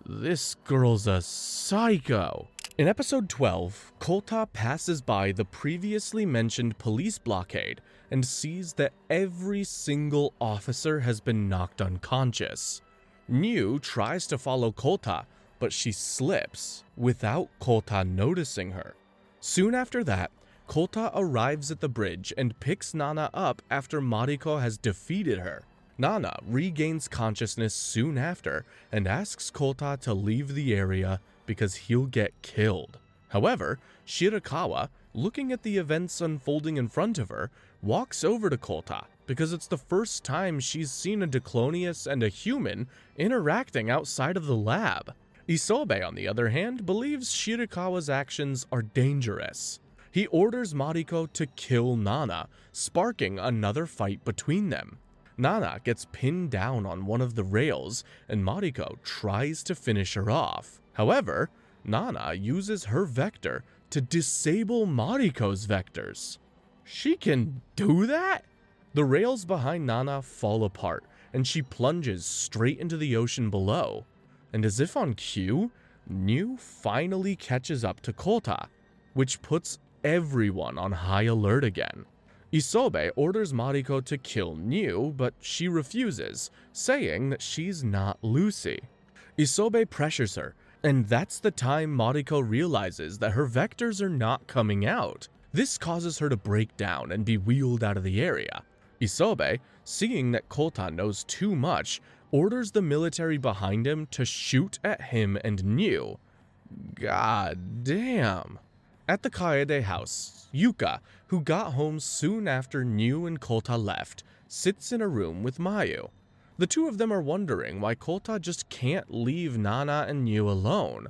This girl's a psycho. In episode 12, Kota passes by the previously mentioned police blockade and sees that every single officer has been knocked unconscious. Niu tries to follow Kota, but she slips without Kota noticing her. Soon after that, Kota arrives at the bridge and picks Nana up after Mariko has defeated her. Nana regains consciousness soon after and asks Kota to leave the area because he'll get killed. However, Shirakawa, looking at the events unfolding in front of her, walks over to Kota because it's the first time she's seen a Diclonius and a human interacting outside of the lab. Isobe, on the other hand, believes Shirakawa's actions are dangerous. He orders Mariko to kill Nana, sparking another fight between them. Nana gets pinned down on one of the rails, and Mariko tries to finish her off. However, Nana uses her vector to disable Mariko's vectors. She can do that? The rails behind Nana fall apart, and she plunges straight into the ocean below. And as if on cue, Niu finally catches up to Kota, which puts everyone on high alert again. Isobe orders Mariko to kill Niu, but she refuses, saying that she's not Lucy. Isobe pressures her, and that's the time Mariko realizes that her vectors are not coming out. This causes her to break down and be wheeled out of the area. Isobe, seeing that Kota knows too much, orders the military behind him to shoot at him and Niu. God damn. At the Kaede house, Yuka, who got home soon after Niu and Kota left, sits in a room with Mayu. The two of them are wondering why Kota just can't leave Nana and Niu alone.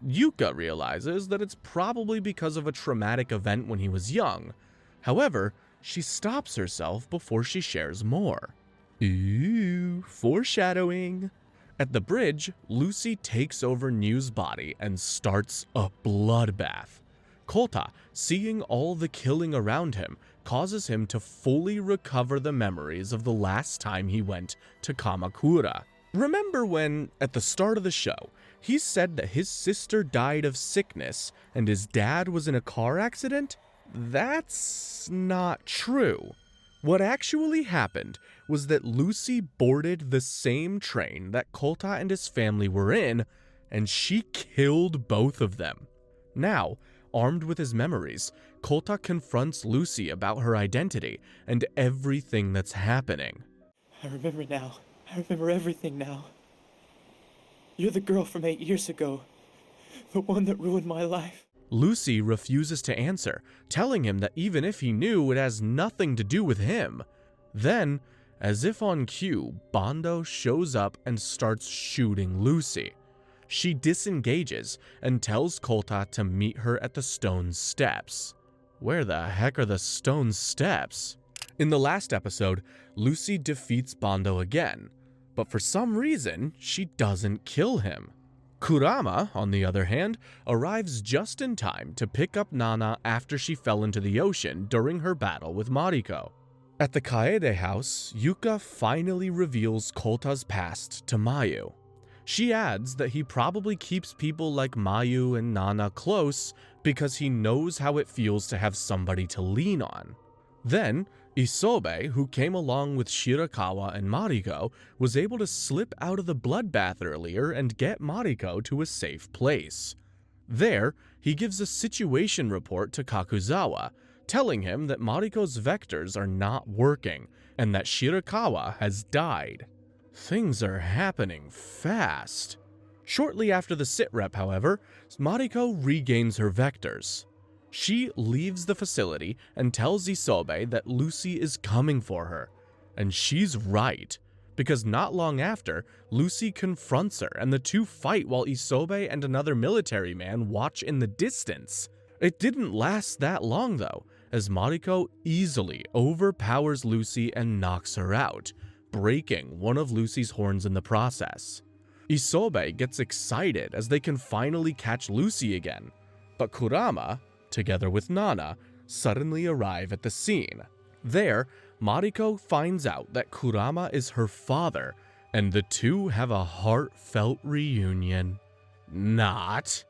Yuka realizes that it's probably because of a traumatic event when he was young. However, she stops herself before she shares more. Ooh, foreshadowing. At the bridge, Lucy takes over Niu's body and starts a bloodbath. Kota, seeing all the killing around him, causes him to fully recover the memories of the last time he went to Kamakura. Remember when, at the start of the show, he said that his sister died of sickness and his dad was in a car accident? That's not true. What actually happened was that Lucy boarded the same train that Kota and his family were in, and she killed both of them. Now, armed with his memories, Kota confronts Lucy about her identity and everything that's happening. I remember now. I remember everything now. You're the girl from 8 years ago. The one that ruined my life. Lucy refuses to answer, telling him that even if he knew, it has nothing to do with him. Then, as if on cue, Bando shows up and starts shooting Lucy. She disengages and tells Kota to meet her at the stone steps. Where the heck are the stone steps? In the last episode, Lucy defeats Bando again, but for some reason, she doesn't kill him. Kurama, on the other hand, arrives just in time to pick up Nana after she fell into the ocean during her battle with Mariko. At the Kaede house, Yuka finally reveals Kota's past to Mayu. She adds that he probably keeps people like Mayu and Nana close because he knows how it feels to have somebody to lean on. Then, Isobe, who came along with Shirakawa and Mariko, was able to slip out of the bloodbath earlier and get Mariko to a safe place. There, he gives a situation report to Kakuzawa, telling him that Mariko's vectors are not working and that Shirakawa has died. Things are happening fast. Shortly after the sitrep, however, Mariko regains her vectors. She leaves the facility and tells Isobe that Lucy is coming for her. And she's right. because not long after, Lucy confronts her and the two fight while Isobe and another military man watch in the distance. It didn't last that long though, as Mariko easily overpowers Lucy and knocks her out, breaking one of Lucy's horns in the process. Isobe gets excited as they can finally catch Lucy again, but Kurama, together with Nana, suddenly arrive at the scene. There, Mariko finds out that Kurama is her father, and the two have a heartfelt reunion. Not.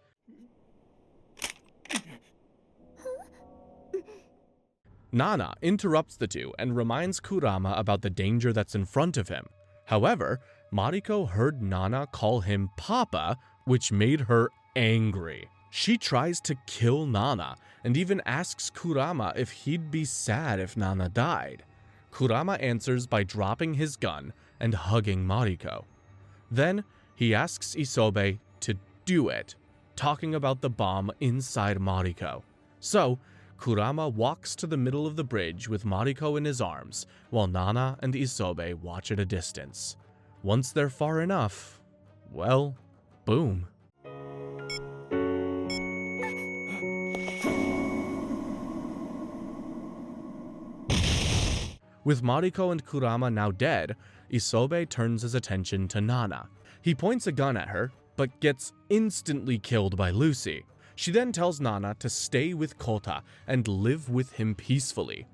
Nana interrupts the two and reminds Kurama about the danger that's in front of him. However, Mariko heard Nana call him Papa, which made her angry. She tries to kill Nana and even asks Kurama if he'd be sad if Nana died. Kurama answers by dropping his gun and hugging Mariko. Then he asks Isobe to do it, talking about the bomb inside Mariko. So, Kurama walks to the middle of the bridge with Mariko in his arms, while Nana and Isobe watch at a distance. Once they're far enough, well, boom. With Mariko and Kurama now dead, Isobe turns his attention to Nana. He points a gun at her, but gets instantly killed by Lucy. She then tells Nana to stay with Kota and live with him peacefully.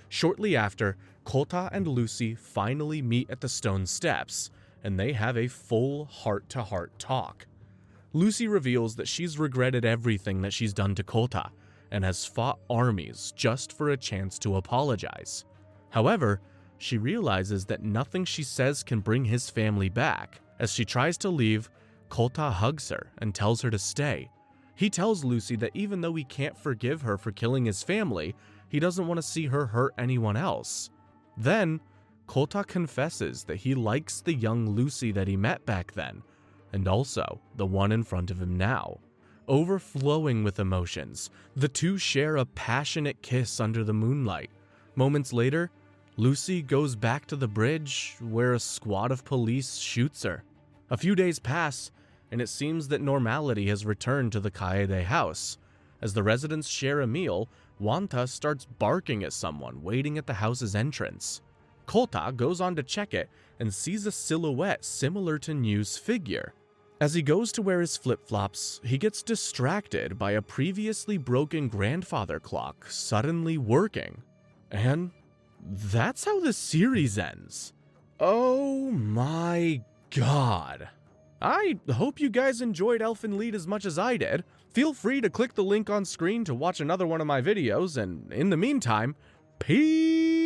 Shortly after, Kota and Lucy finally meet at the stone steps, and they have a full heart-to-heart talk. Lucy reveals that she's regretted everything that she's done to Kota, and has fought armies just for a chance to apologize. However, she realizes that nothing she says can bring his family back. As she tries to leave, Kota hugs her and tells her to stay. He tells Lucy that even though he can't forgive her for killing his family, he doesn't want to see her hurt anyone else. Then, Kota confesses that he likes the young Lucy that he met back then, and also the one in front of him now. Overflowing with emotions, the two share a passionate kiss under the moonlight. Moments later, Lucy goes back to the bridge where a squad of police shoots her. A few days pass, and it seems that normality has returned to the Kaede house. As the residents share a meal, Wanta starts barking at someone waiting at the house's entrance. Kota goes on to check it and sees a silhouette similar to Nyu's figure. As he goes to wear his flip-flops, he gets distracted by a previously broken grandfather clock suddenly working. And that's how the series ends. Oh my god. I hope you guys enjoyed Elfen Lied as much as I did. Feel free to click the link on screen to watch another one of my videos, and in the meantime, peace!